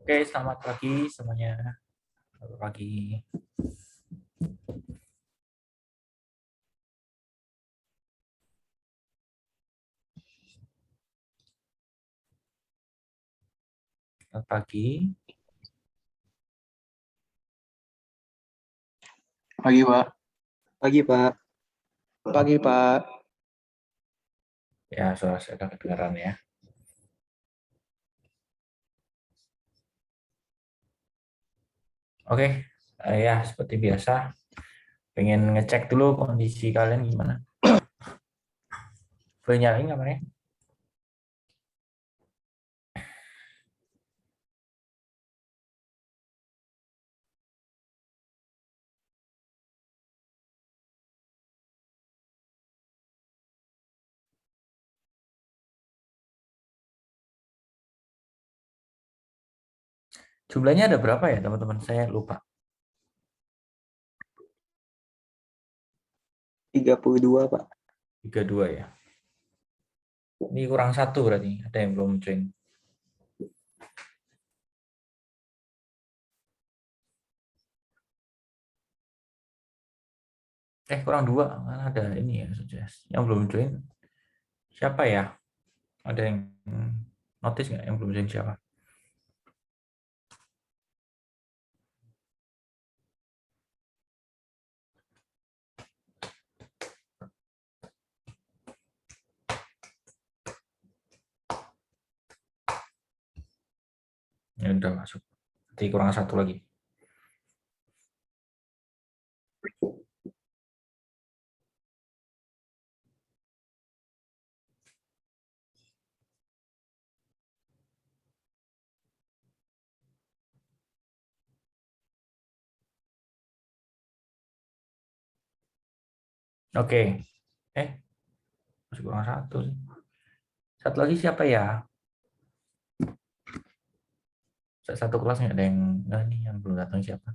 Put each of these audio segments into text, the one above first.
Oke, selamat pagi semuanya. Selamat pagi. Selamat pagi. Pagi, Pak. Pagi, Pak. Pagi, Pak. Ya, suara saya sudah kedengaran ya. Oke, ya seperti biasa. Pengen ngecek dulu kondisi kalian gimana. Boleh nyalain kamarnya? Jumlahnya ada berapa ya teman-teman? Saya lupa. 32, Pak. 32 ya. Ini kurang satu berarti. Ada yang belum join. Kurang dua. Mana ada ini ya, suggest. Yang belum join. Siapa ya? Ada yang notice nggak yang belum join siapa? Ya udah masuk. Nanti kurang satu lagi. Oke. Masih kurang satu sih. Satu lagi siapa ya? Satu kelas nggak ada yang nggak nih yang belum datang siapa?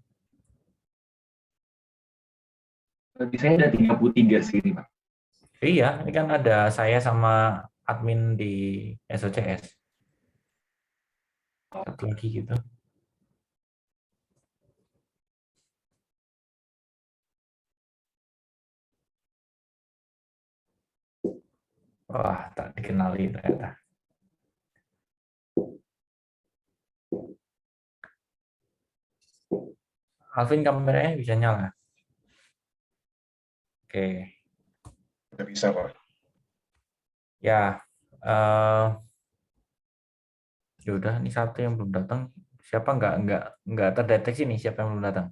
Di saya ada 33 sih, Pak. Iya, ini kan ada saya sama admin di SOCS. Satu lagi gitu. Wah, tak dikenali ternyata. Alvin kameranya bisa nyala. Oke. Udah bisa, Pak. Ya, ya udah ini satu yang belum datang. Siapa nggak terdeteksi nih siapa yang belum datang?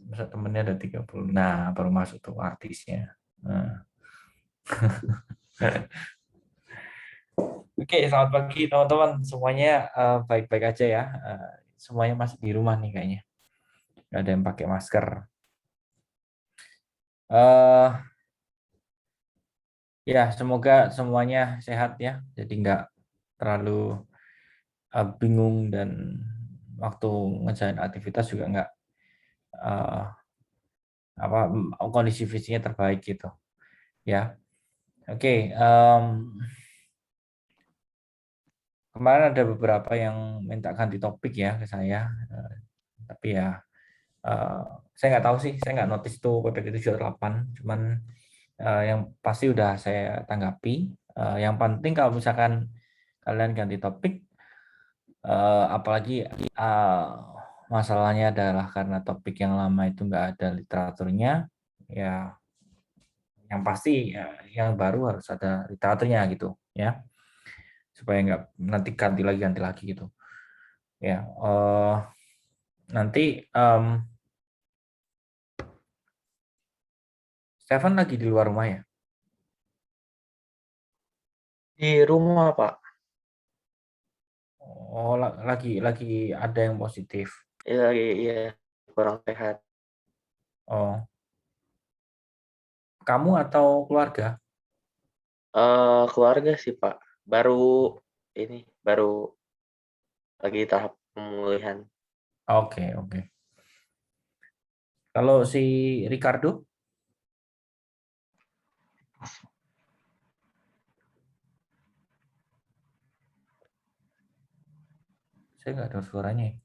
Masa temennya ada 30. Nah, baru masuk tuh artisnya. Nah. Oke, selamat pagi teman-teman. Semuanya baik-baik aja ya. Semuanya masih di rumah nih kayaknya. Nggak ada yang pakai masker. eh Ya, semoga semuanya sehat ya. Jadi nggak terlalu bingung dan waktu ngejalan aktivitas juga nggak eh, kondisi fisiknya terbaik gitu ya. Oke, kemarin ada beberapa yang minta ganti topik ya ke saya, tapi ya eh, saya nggak tahu sih, saya nggak notice itu PPT 78, cuman yang pasti udah saya tanggapi. Yang penting kalau misalkan kalian ganti topik, apalagi masalahnya adalah karena topik yang lama itu nggak ada literaturnya, ya yang pasti ya, yang baru harus ada literaturnya gitu ya, supaya nggak nanti ganti lagi gitu ya. Nanti Stefan lagi di luar rumah ya? Di rumah, Pak. Oh, lagi ada yang positif. Iya, kurang sehat. Oh, kamu atau keluarga? Keluarga sih, Pak. Baru lagi tahap pemulihan. Oke, oke. Kalau si Ricardo, saya nggak ada suaranya ya.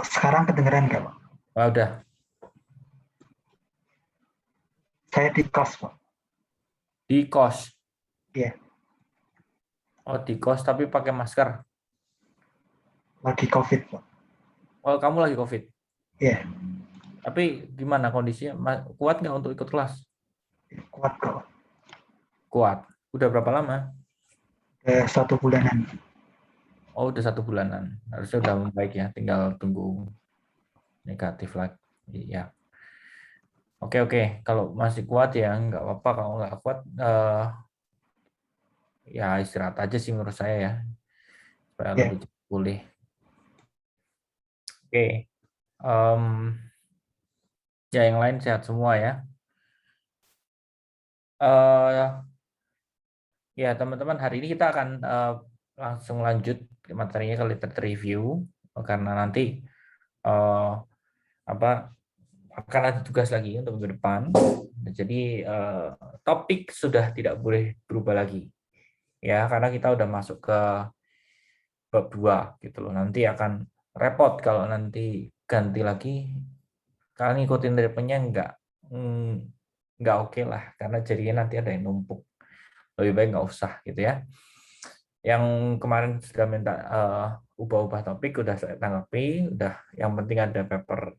Sekarang kedengeran nggak, Pak? Oh, udah Saya di kos, Pak. di kos. Iya, Oh, di kos tapi pakai masker. lagi COVID, Pak. Oh, kamu lagi COVID. Iya, Tapi gimana kondisinya? Kuat nggak untuk ikut kelas? kuat kok, Pak. Kuat. Udah berapa lama? 1 bulanan. Oh, udah 1 bulanan. Harusnya udah membaik ya. Tinggal tunggu negatif lagi. Ya. Oke, oke. Kalau masih kuat ya nggak apa-apa. Kalau nggak kuat, ya istirahat aja sih menurut saya ya. Supaya Iya, lebih cepat pulih. Oke. Em, Ya, yang lain sehat semua ya. Eh Ya, teman-teman, hari ini kita akan langsung lanjut ke materinya ke literature review, karena nanti eh, apa akan ada tugas lagi untuk minggu depan. Jadi topik sudah tidak boleh berubah lagi ya, karena kita udah masuk ke bab 2 gitu loh. Nanti akan repot kalau nanti ganti lagi. Kalian ngikutin ritmenya mm, nggak oke lah, karena jadinya nanti ada yang numpuk. Lebih baik nggak usah gitu ya. Yang kemarin sudah minta ubah-ubah topik udah saya tanggapi, udah yang penting ada paper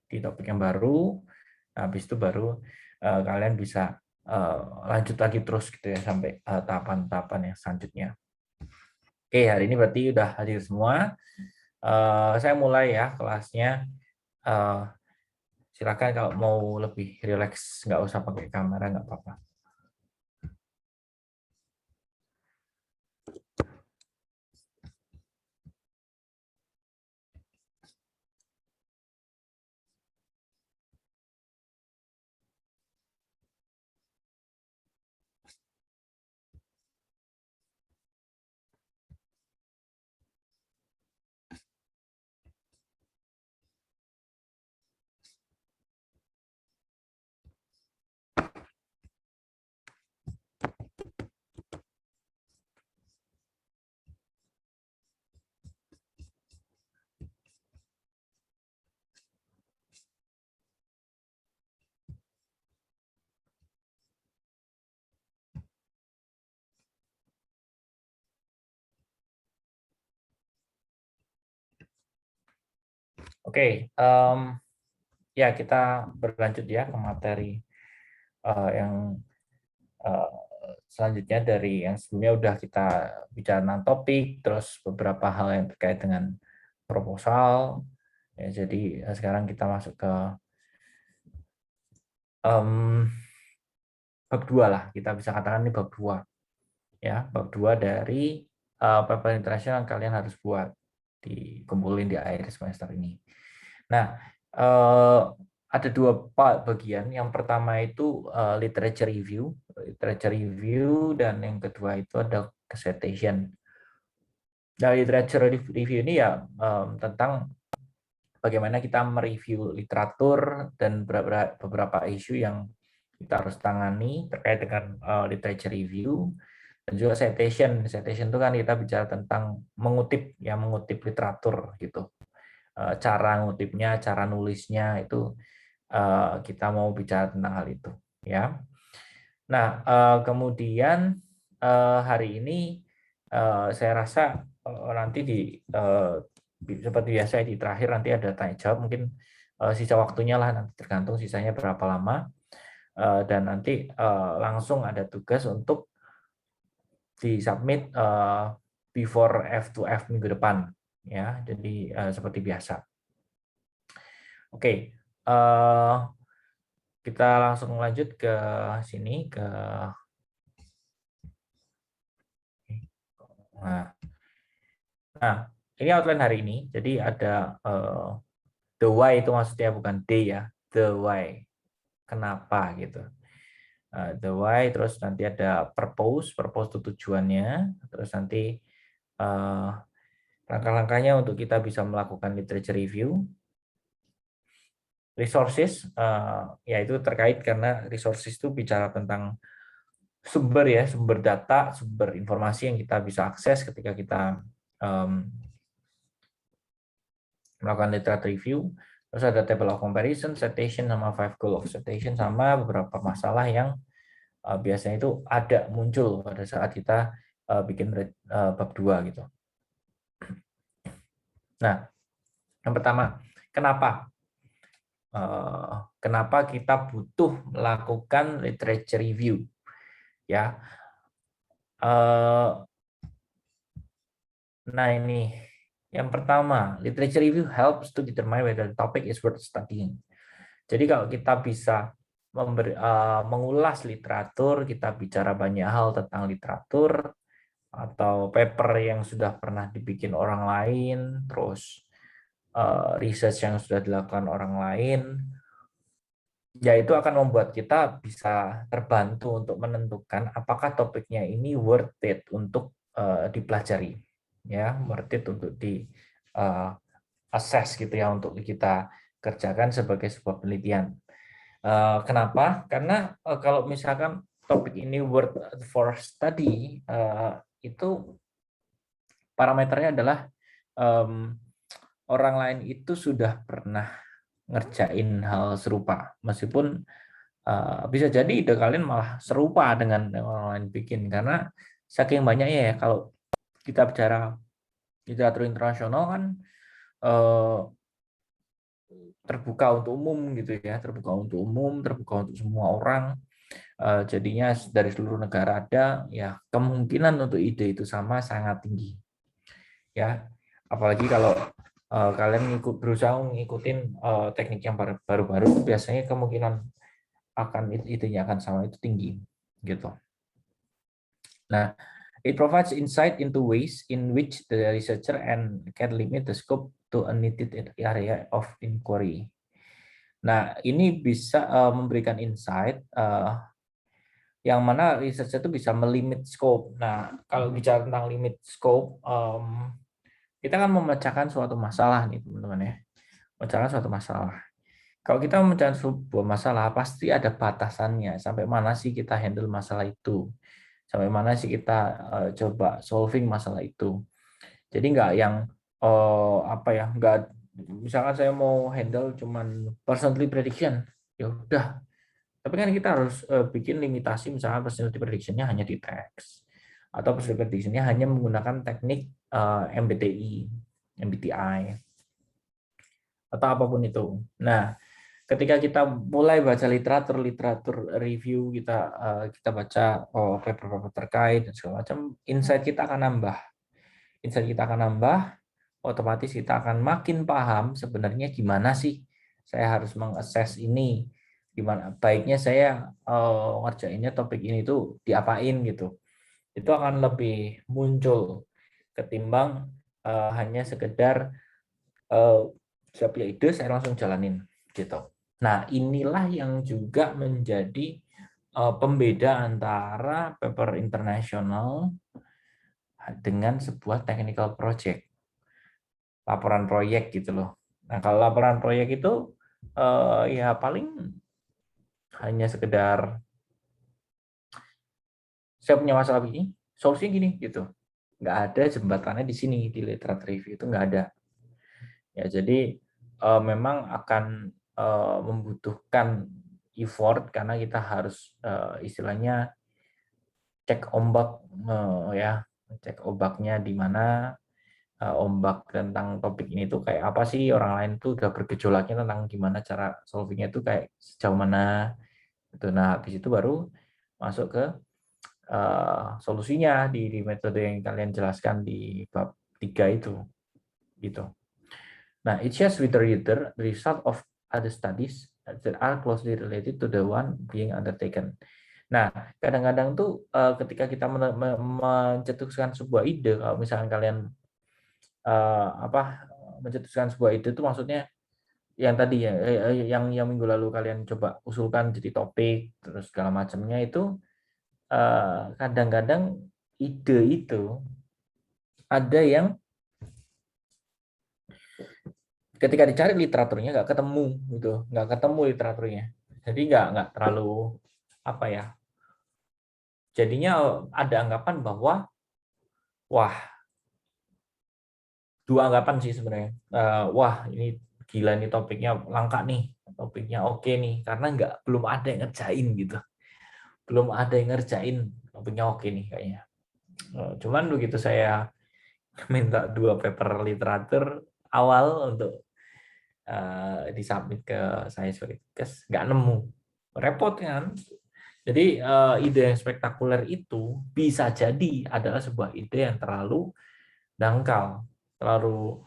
di topik yang baru. Habis itu baru kalian bisa lanjut lagi terus gitu ya sampai tahapan-tahapan yang selanjutnya. Oke, hari ini berarti udah hadir semua. Saya mulai ya kelasnya. Eh, Silakan kalau mau lebih rileks, nggak usah pakai kamera, nggak apa-apa. Oke, ya kita berlanjut ya ke materi yang selanjutnya. Dari yang sebelumnya udah kita bicara tentang topik, terus beberapa hal yang terkait dengan proposal. Ya, jadi sekarang kita masuk ke bab 2 lah, kita bisa katakan ini bab 2 ya, bab 2 dari paper internasional yang kalian harus buat, dikumpulin di akhir semester ini. Nah, ada dua bagian. Yang pertama itu literature review, dan yang kedua itu ada citation. Nah, literature review ini ya tentang bagaimana kita mereview literatur dan beberapa isu yang kita harus tangani terkait dengan literature review. Dan juga citation itu kan kita bicara tentang mengutip literatur gitu. Cara ngutipnya, cara nulisnya itu kita mau bicara tentang hal itu ya. Nah, kemudian hari ini saya rasa nanti seperti biasa di terakhir nanti ada tanya jawab, mungkin sisa waktunya lah, nanti tergantung sisanya berapa lama, dan nanti langsung ada tugas untuk di-submit before F2F minggu depan ya. Jadi seperti biasa. Oke, kita langsung lanjut ke sini ke nah, ini outline hari ini. Jadi ada the why, itu maksudnya bukan D ya, the why. Kenapa gitu. The why, terus nanti ada purpose itu tujuannya, terus nanti langkah-langkahnya untuk kita bisa melakukan literature review. Resources, yaitu terkait karena resources itu bicara tentang sumber ya, sumber data, sumber informasi yang kita bisa akses ketika kita melakukan literature review. Terus ada table of comparison, citation, sama 5 goal of citation, sama beberapa masalah yang biasanya itu ada muncul pada saat kita bikin bab 2 gitu. Nah, yang pertama, kenapa kita butuh melakukan literature review ya. Nah, ini yang pertama, literature review helps to determine whether the topic is worth studying. Jadi kalau kita bisa mengulas literatur, kita bicara banyak hal tentang literatur atau paper yang sudah pernah dibikin orang lain, terus research yang sudah dilakukan orang lain, ya itu akan membuat kita bisa terbantu untuk menentukan apakah topiknya ini worth it untuk dipelajari, ya, worth it untuk di assess gitu ya, untuk kita kerjakan sebagai sebuah penelitian. Kenapa? Karena kalau misalkan topik ini worth for study, itu parameternya adalah orang lain itu sudah pernah ngerjain hal serupa, meskipun bisa jadi ide kalian malah serupa dengan yang orang lain bikin, karena saking banyaknya ya. Kalau kita bicara literatur internasional kan terbuka untuk umum gitu ya, terbuka untuk umum, terbuka untuk semua orang. Jadinya dari seluruh negara ada, ya kemungkinan untuk ide itu sama sangat tinggi ya. Apalagi kalau kalian berusaha ngikutin teknik yang baru-baru, biasanya kemungkinan idenya akan sama itu tinggi gitu. Nah, it provides insight into ways in which the researcher can limit the scope to a needed area of inquiry. Nah, ini bisa memberikan insight yang mana researcher itu bisa melimit scope. Nah, kalau bicara tentang limit scope, kita kan memecahkan suatu masalah nih teman-teman ya, memecahkan suatu masalah. Kalau kita memecahkan sebuah masalah, pasti ada batasannya. Sampai mana sih kita handle masalah itu? Sampai mana sih kita coba solving masalah itu? Jadi nggak yang nggak, misalkan saya mau handle cuman personality prediction, ya udah. Tapi kan kita harus bikin limitasi, misalkan personality prediction-nya hanya di teks, atau personality prediction-nya hanya menggunakan teknik MBTI. atau apapun itu. Nah, ketika kita mulai baca literatur review, kita baca paper-paper terkait dan segala macam, insight kita akan nambah. Insight kita akan nambah, otomatis kita akan makin paham sebenarnya gimana sih saya harus mengakses ini, gimana baiknya saya ngerjainnya topik ini tuh diapain gitu. Itu akan lebih muncul ketimbang hanya sekedar saya punya ide saya langsung jalanin gitu. Nah, inilah yang juga menjadi pembeda antara paper internasional dengan sebuah technical project, laporan proyek gitu loh. Nah, kalau laporan proyek itu ya paling hanya sekedar saya punya masalah begini, solusinya gini gitu. Nggak ada jembatannya di sini, di literatur review itu nggak ada. Ya, jadi memang akan membutuhkan effort karena kita harus istilahnya cek ombak, ya, cek ombaknya di mana, ombak tentang topik ini tuh kayak apa sih, orang lain tuh udah bergejolaknya tentang gimana cara solvingnya itu kayak sejauh mana itu. Nah, habis itu baru masuk ke solusinya di metode yang kalian jelaskan di bab 3 itu gitu. Nah, it shares with the reader the result of other studies that are closely related to the one being undertaken. Nah, kadang-kadang tuh ketika kita mencetuskan sebuah ide, kalau misalkan kalian mencetuskan sebuah ide itu maksudnya yang tadi ya, yang minggu lalu kalian coba usulkan jadi topik terus segala macamnya itu, kadang-kadang ide itu ada yang ketika dicari literaturnya nggak ketemu gitu, nggak ketemu literaturnya, jadi nggak terlalu apa ya, jadinya ada anggapan bahwa wah, dua anggapan sih sebenarnya. Wah, ini gila nih topiknya, langka nih topiknya, oke nih, karena belum ada yang ngerjain gitu, belum ada yang ngerjain topiknya, oke nih kayaknya. Cuman begitu saya minta 2 paper literatur awal untuk disubmit ke saya sebagai tugas, nggak nemu, repot kan. Jadi ide yang spektakuler itu bisa jadi adalah sebuah ide yang terlalu dangkal, terlalu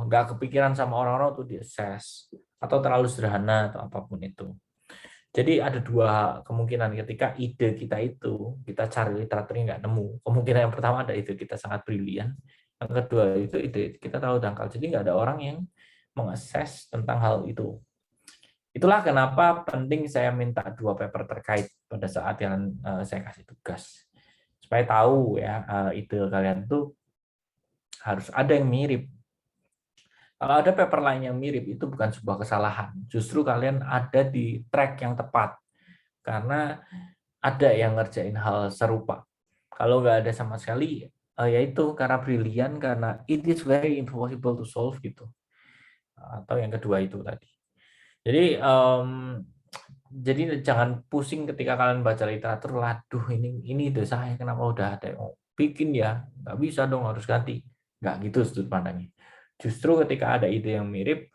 nggak kepikiran sama orang-orang untuk di-assess, atau terlalu sederhana atau apapun itu. Jadi ada 2 kemungkinan ketika ide kita itu kita cari literaturnya nggak nemu. Kemungkinan yang pertama ada ide kita sangat brilian, yang kedua itu ide kita terlalu dangkal. Jadi nggak ada orang yang mengakses tentang hal itu. Itulah kenapa penting saya minta 2 paper terkait pada saat yang saya kasih tugas, supaya tahu ya ide kalian tuh harus ada yang mirip. Kalau ada paper lain yang mirip itu bukan sebuah kesalahan, justru kalian ada di track yang tepat karena ada yang ngerjain hal serupa. Kalau nggak ada sama sekali, yaitu karena brilian, karena it is very impossible to solve gitu. Atau yang kedua itu tadi. Jadi jangan pusing ketika kalian baca literatur, laduh ini ide saya kenapa udah ada yang bikin ya, nggak bisa dong, harus ganti. Nggak gitu sudut pandangnya. Justru ketika ada ide yang mirip,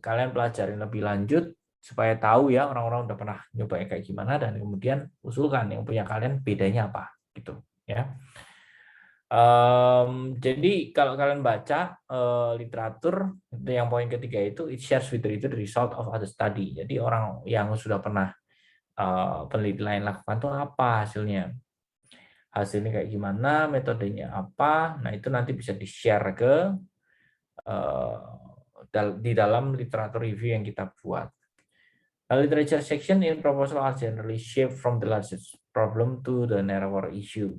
kalian pelajarin lebih lanjut supaya tahu ya orang-orang udah pernah nyoba kayak gimana, dan kemudian usulkan yang punya kalian bedanya apa gitu ya. Jadi kalau kalian baca literatur, yang poin ketiga itu it shares with the reader the result of other study. Jadi orang yang sudah pernah penelitian lakukan tuh apa hasilnya, hasilnya kayak gimana, metodenya apa. Nah itu nanti bisa di-share ke di dalam literatur review yang kita buat. A literature section in proposal are generally shaped from the largest problem to the narrower issue.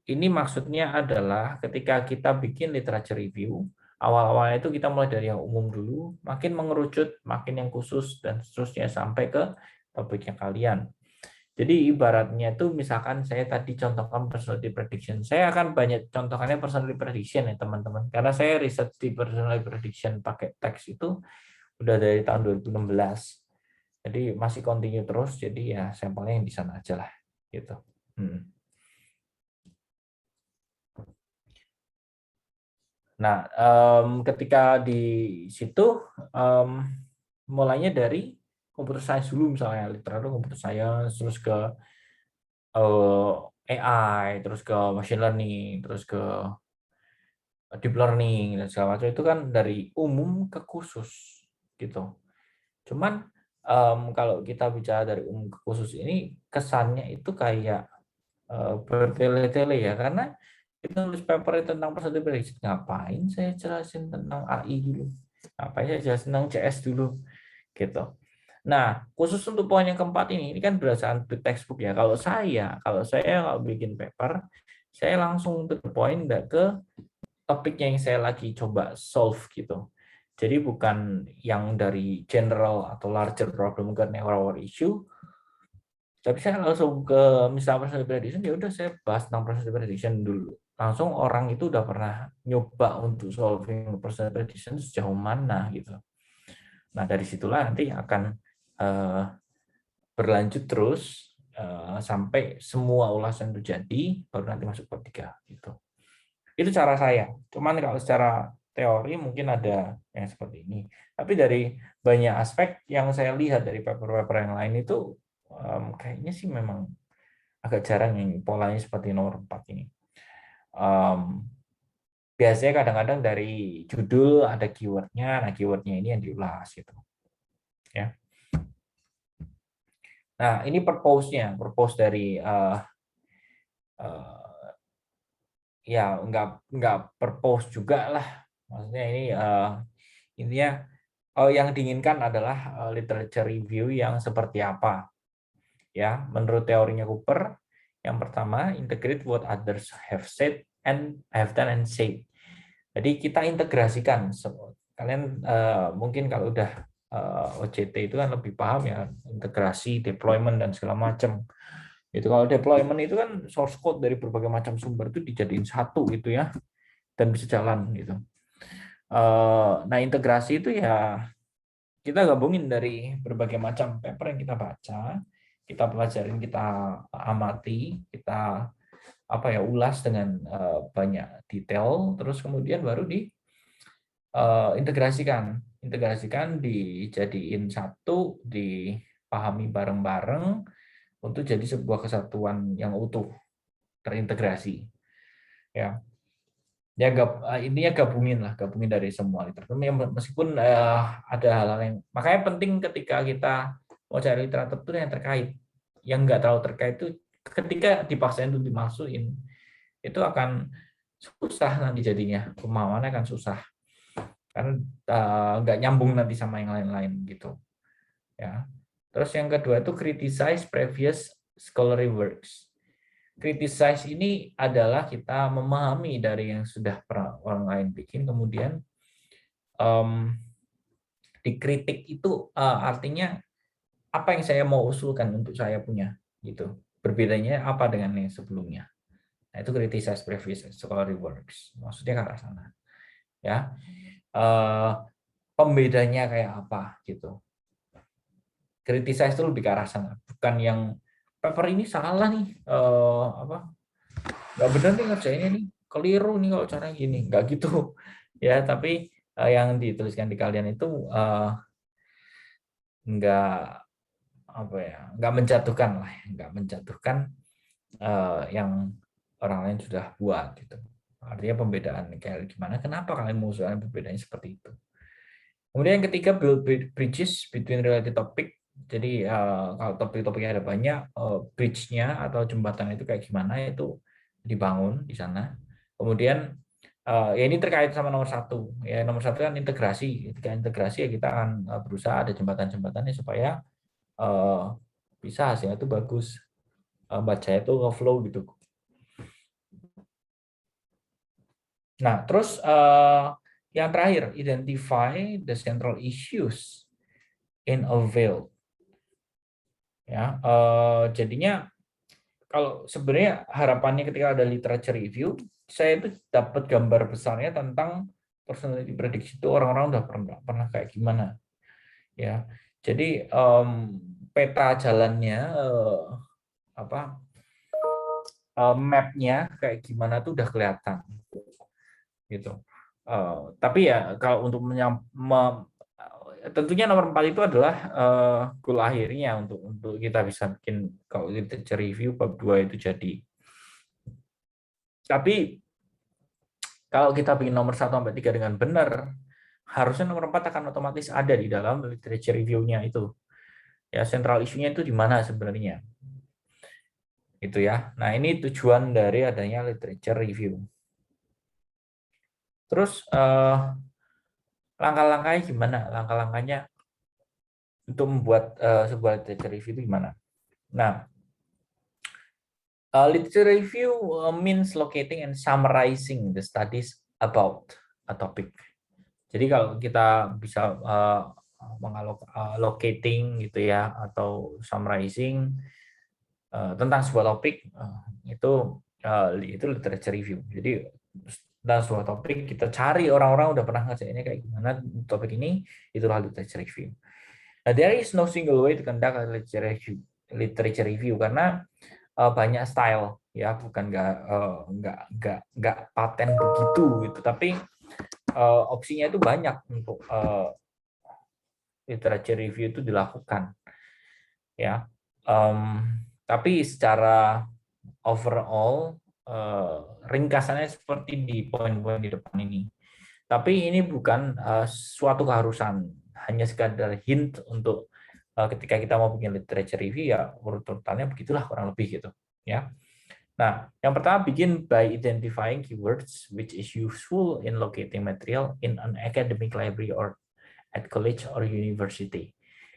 Ini maksudnya adalah ketika kita bikin literature review, awal-awalnya itu kita mulai dari yang umum dulu, makin mengerucut, makin yang khusus, dan seterusnya sampai ke topiknya kalian. Jadi ibaratnya itu misalkan saya tadi contohkan personality prediction, saya akan banyak contohkannya personality prediction ya teman-teman, karena saya riset di personality prediction pakai teks itu udah dari tahun 2016. Jadi masih continue terus, jadi ya sampelnya yang di sana aja lah gitu. Nah, ketika di situ mulainya dari computer science dulu, misalnya literatur computer science, terus ke AI, terus ke machine learning, terus ke deep learning dan segala macam, itu kan dari umum ke khusus gitu. Cuman kalau kita bicara dari umum ke khusus ini, kesannya itu kayak bertele-tele ya, karena kita nulis paper tentang percentage prediction, ngapain saya jelasin tentang AI dulu, ngapain saya jelasin tentang CS dulu gitu. Nah, khusus untuk poin yang keempat ini kan berdasarkan textbook ya. Kalau saya bikin paper, saya langsung to the point, nggak ke topiknya yang saya lagi coba solve gitu. Jadi bukan yang dari general atau larger problem ke narrower issue, tapi saya langsung ke misalnya percentage prediction, ya udah saya bahas tentang percentage prediction dulu. Langsung orang itu udah pernah nyoba untuk solving percentage prediction sejauh mana gitu. Nah, dari situlah nanti akan berlanjut terus sampai semua ulasan itu jadi, baru nanti masuk bab 3 gitu. Itu cara saya. Cuman kalau secara teori mungkin ada yang seperti ini. Tapi dari banyak aspek yang saya lihat dari paper-paper yang lain itu kayaknya sih memang agak jarang yang polanya seperti nomor 4 ini. Biasanya kadang-kadang dari judul ada keywordnya, nah keywordnya ini yang diulas gitu. Ya. Nah, ini purpose-nya, purpose dari ya nggak purpose juga lah. Maksudnya ini intinya yang diinginkan adalah literature review yang seperti apa. Ya, menurut teorinya Cooper, yang pertama integrate what others have said and have done and said. Jadi kita integrasikan. Kalian mungkin kalau udah OJT itu kan lebih paham ya, integrasi, deployment dan segala macam. Itu kalau deployment itu kan source code dari berbagai macam sumber itu dijadiin satu gitu ya, dan bisa jalan gitu. Nah, integrasi itu ya kita gabungin dari berbagai macam paper yang kita baca, kita pelajarin, kita amati, kita ulas dengan banyak detail, terus kemudian baru integrasikan, dijadiin satu, dipahami bareng-bareng untuk jadi sebuah kesatuan yang utuh, terintegrasi. Ya. Ya intinya gabungin dari semua literatur. Meskipun ada hal-hal yang makanya penting ketika kita mau cari literatur yang terkait, yang nggak terlalu terkait itu ketika dipaksain untuk dimasukin itu akan susah nanti jadinya, pemahamannya akan susah karena nggak nyambung nanti sama yang lain-lain gitu ya. Terus yang kedua itu criticize previous scholarly works. Criticize ini adalah kita memahami dari yang sudah pernah orang lain bikin, kemudian dikritik itu artinya apa yang saya mau usulkan untuk saya punya gitu. Berbedanya apa dengan yang sebelumnya. Nah, itu criticize previous scholarly works. Maksudnya ke arah sana. Ya. Pembedanya kayak apa gitu. Criticize itu lebih ke arah sana, bukan yang paper ini salah nih, nggak benar nih ngerjainnya nih, keliru nih kalau cara gini, nggak gitu ya. Tapi yang dituliskan di kalian itu nggak menjatuhkan lah, nggak menjatuhkan yang orang lain sudah buat gitu. Artinya pembedaan kayak gimana, kenapa kalian mengusulkan perbedaannya seperti itu. Kemudian yang ketiga, build bridges between related topic. Jadi kalau topik-topiknya ada banyak, bridge-nya atau jembatan itu kayak gimana itu dibangun di sana. Kemudian ya ini terkait sama nomor 1. Ya nomor 1 kan integrasi. Ketika integrasi ya kita akan berusaha ada jembatan-jembatannya supaya bisa hasilnya itu bagus. Baca itu nge-flow gitu. Nah, terus yang terakhir, identify the central issues in a field. Ya, jadinya kalau sebenarnya harapannya ketika ada literature review, saya itu dapat gambar besarnya tentang personality prediction itu orang-orang udah pernah kayak gimana, ya. Jadi peta jalannya, mapnya kayak gimana tuh udah kelihatan, gitu. Tapi ya kalau untuk tentunya nomor 4 itu adalah goal akhirnya untuk kita bisa bikin kalau literature review bab 2 itu jadi. Tapi kalau kita bikin nomor 1 sampai 3 dengan benar, harusnya nomor 4 akan otomatis ada di dalam literature review-nya itu. Ya, central issue-nya itu di mana sebenarnya. Itu ya. Nah, ini tujuan dari adanya literature review. Terus langkah-langkahnya gimana? Langkah-langkahnya untuk membuat sebuah literature review itu gimana? Nah, literature review means locating and summarizing the studies about a topic. Jadi kalau kita bisa locating gitu ya atau summarizing tentang sebuah topik itu literature review. Jadi tentang sebuah topik kita cari orang-orang udah pernah ngerjainnya kayak gimana topik ini, itulah literature review. Nah, there is no single way to conduct a literature review karena banyak style ya, bukan nggak paten begitu gitu, tapi opsinya itu banyak untuk literature review itu dilakukan ya. Tapi secara overall ringkasannya seperti di poin-poin di depan ini. Tapi ini bukan suatu keharusan, hanya sekadar hint untuk ketika kita mau bikin literature review ya urut-urutannya begitulah kurang lebih gitu ya. Nah, yang pertama begin by identifying keywords which is useful in locating material in an academic library or at college or university.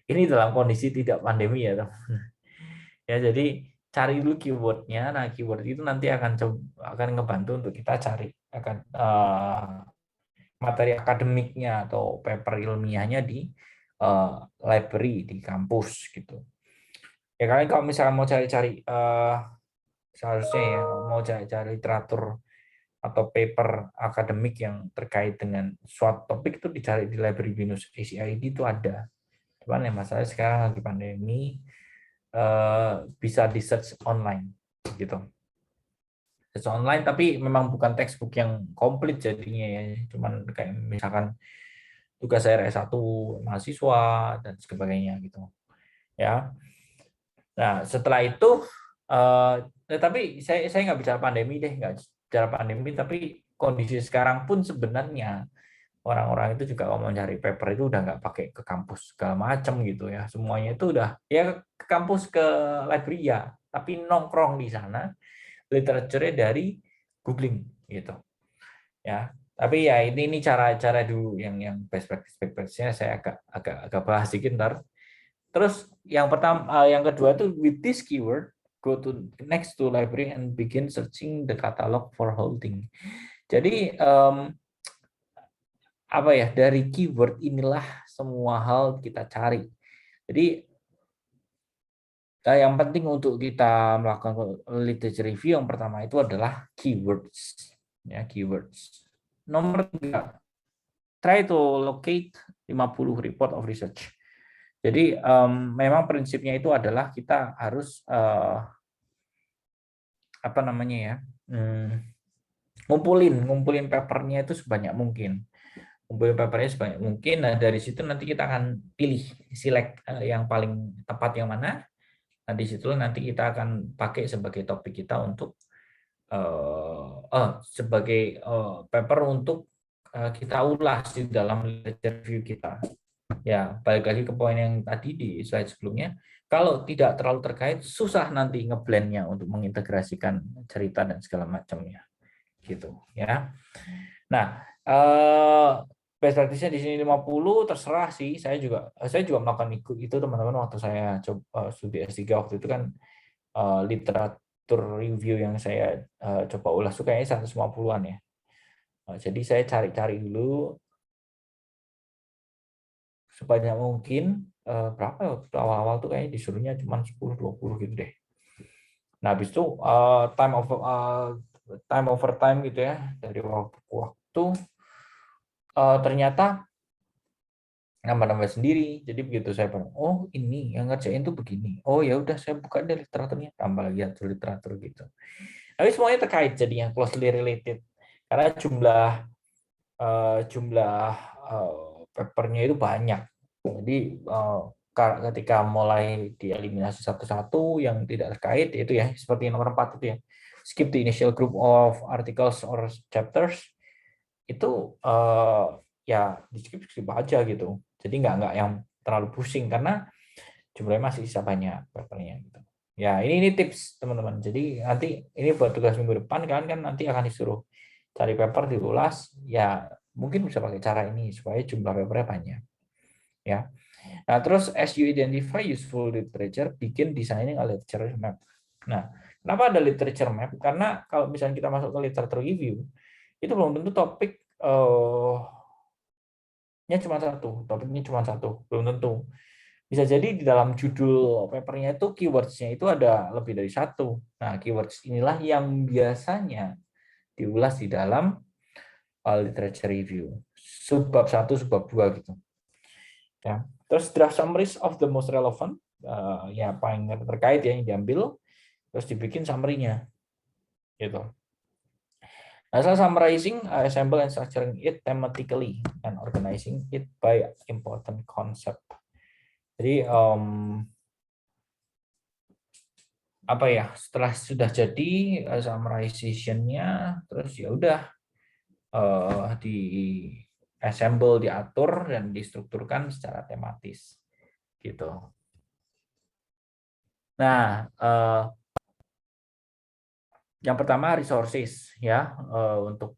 Ini dalam kondisi tidak pandemi ya, teman. Ya, jadi cari dulu keywordnya. Nah, keyword itu nanti akan ngebantu untuk kita cari materi akademiknya atau paper ilmiahnya di library di kampus gitu. Ya kalian kalau misalnya mau cari-cari seharusnya ya mau cari-cari literatur atau paper akademik yang terkait dengan suatu topik itu dicari di library Binus ACID itu ada. Cuman ya masalahnya sekarang lagi pandemi bisa di search online gitu. Search online tapi memang bukan textbook yang komplit jadinya ya. Cuman kayak misalkan tugas RS1 mahasiswa dan sebagainya gitu. Ya. Nah, setelah itu tapi saya nggak bicara pandemi deh, nggak bicara pandemi, tapi kondisi sekarang pun sebenarnya orang-orang itu juga kalau mau cari paper itu udah nggak pakai ke kampus segala macam gitu ya. Semuanya itu udah ya ke kampus ke library ya, tapi nongkrong di sana literature dari googling gitu. Ya. Tapi ya ini cara-cara dulu yang best practice-nya saya agak bahas sedikit ntar. Terus yang pertama, yang kedua itu with this keyword go to next to library and begin searching the catalog for holding. Jadi apa ya, dari keyword inilah semua hal kita cari. Jadi yang penting untuk kita melakukan literature review yang pertama itu adalah keywords. Ya, keywords. Nomor 3, try to locate 50 report of research. Jadi memang prinsipnya itu adalah kita harus apa namanya ya, ngumpulin papernya itu sebanyak mungkin. Ngumpulin papernya sebanyak mungkin. Nah, dari situ nanti kita akan pilih, select yang paling tepat yang mana. Nah, di situ nanti kita akan pakai sebagai topik kita untuk sebagai paper untuk kita ulas di dalam literature review kita. Ya, balik lagi ke poin yang tadi di slide sebelumnya. Kalau tidak terlalu terkait, susah nanti ngeblendnya untuk mengintegrasikan cerita dan segala macamnya, gitu ya. Nah, best practice-nya di sini 50, terserah sih. Saya juga melakukan itu teman-teman waktu saya coba studi S3 waktu itu kan literatur review yang saya coba ulas itu kayaknya 150-an ya. Jadi saya cari-cari dulu sebanyak mungkin berapa ya waktu awal-awal tuh kayaknya disuruhnya cuma 10-20 gitu deh. Nah, habis itu time over time gitu ya, dari waktu ke waktu ternyata nambah-nambah sendiri. Jadi begitu saya bilang, oh ini yang ngerjain tuh begini. Oh ya udah saya buka deh literaturnya, tambah lagi literatur gitu. Tapi semuanya terkait jadinya closely related. Karena jumlah jumlah papernya itu banyak. Jadi ketika mulai dieliminasi satu-satu yang tidak terkait, itu ya seperti nomor 4 itu ya, skip the initial group of articles or chapters, itu ya di skip aja gitu. Jadi nggak yang terlalu pusing karena jumlahnya masih bisa banyak papernya gitu. Ya ini tips teman-teman. Jadi nanti ini buat tugas minggu depan kalian kan nanti akan disuruh cari paper, diulas, ya mungkin bisa pakai cara ini supaya jumlah papernya banyak. Ya. Nah, terus as you identify useful literature, bikin designing a literature map. Nah, kenapa ada literature map? Karena kalau misalnya kita masuk ke literature review, itu belum tentu topiknya cuma satu, belum tentu. Bisa jadi di dalam judul papernya itu keywords-nya itu ada lebih dari satu. Nah, keywords inilah yang biasanya diulas di dalam literature review. Subbab 1, subbab 2 gitu. Ya. Terus draft summaries of the most relevant, ya paling terkait ya yang diambil, terus dibikin summary-nya. Gitu. Asal summarizing, assemble and structuring it thematically and organizing it by important concept. Jadi apa ya, setelah sudah jadi summarization-nya, terus ya udah di assemble, diatur dan distrukturkan secara tematis gitu. Nah, yang pertama resources ya, untuk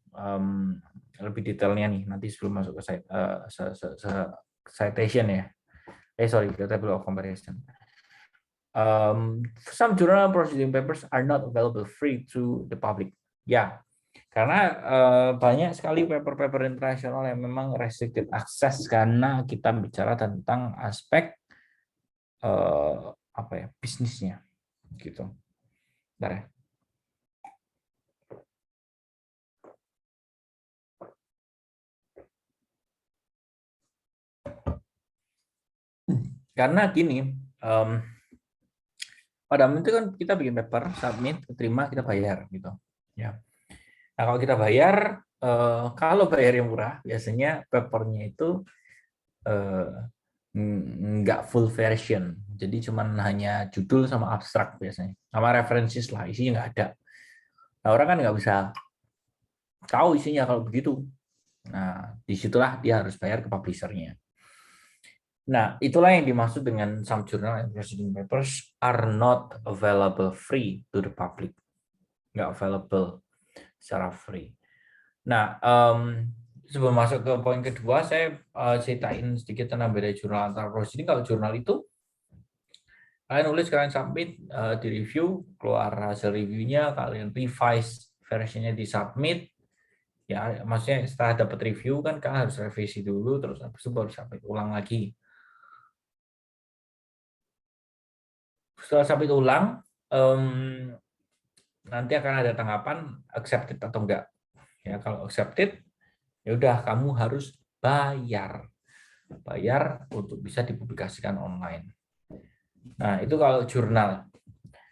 lebih detailnya nih nanti sebelum masuk ke citation ya. Ke table of comparison. Some journal proceeding papers are not available free to the public. Ya, karena banyak sekali paper-paper internasional yang memang restricted access karena kita bicara tentang aspek apa ya, bisnisnya gitu. Bentar ya. Karena gini, pada itu kan kita bikin paper, submit, terima, kita bayar gitu. Ya. Nah kalau kita bayar, kalau bayar yang murah, biasanya papernya itu nggak full version. Jadi cuman hanya judul sama abstrak biasanya, sama references lah, isinya nggak ada. Nah orang kan nggak bisa tahu isinya kalau begitu. Nah disitulah dia harus bayar ke publishernya. Nah, itulah yang dimaksud dengan some journal and proceeding papers are not available free to the public. Nggak available secara free. Nah, sebelum masuk ke poin kedua, saya ceritain sedikit tentang beda jurnal antar proceeding. Kalau jurnal itu, kalian nulis, kalian submit, di review, keluar hasil reviewnya, kalian revise versionnya di submit. Ya, maksudnya setelah dapat review kan kalian harus revisi dulu, terus habis itu baru submit ulang lagi. Setelah submit ulang, nanti akan ada tanggapan accepted atau enggak. Ya, kalau accepted, ya udah kamu harus bayar untuk bisa dipublikasikan online. Nah, itu kalau jurnal.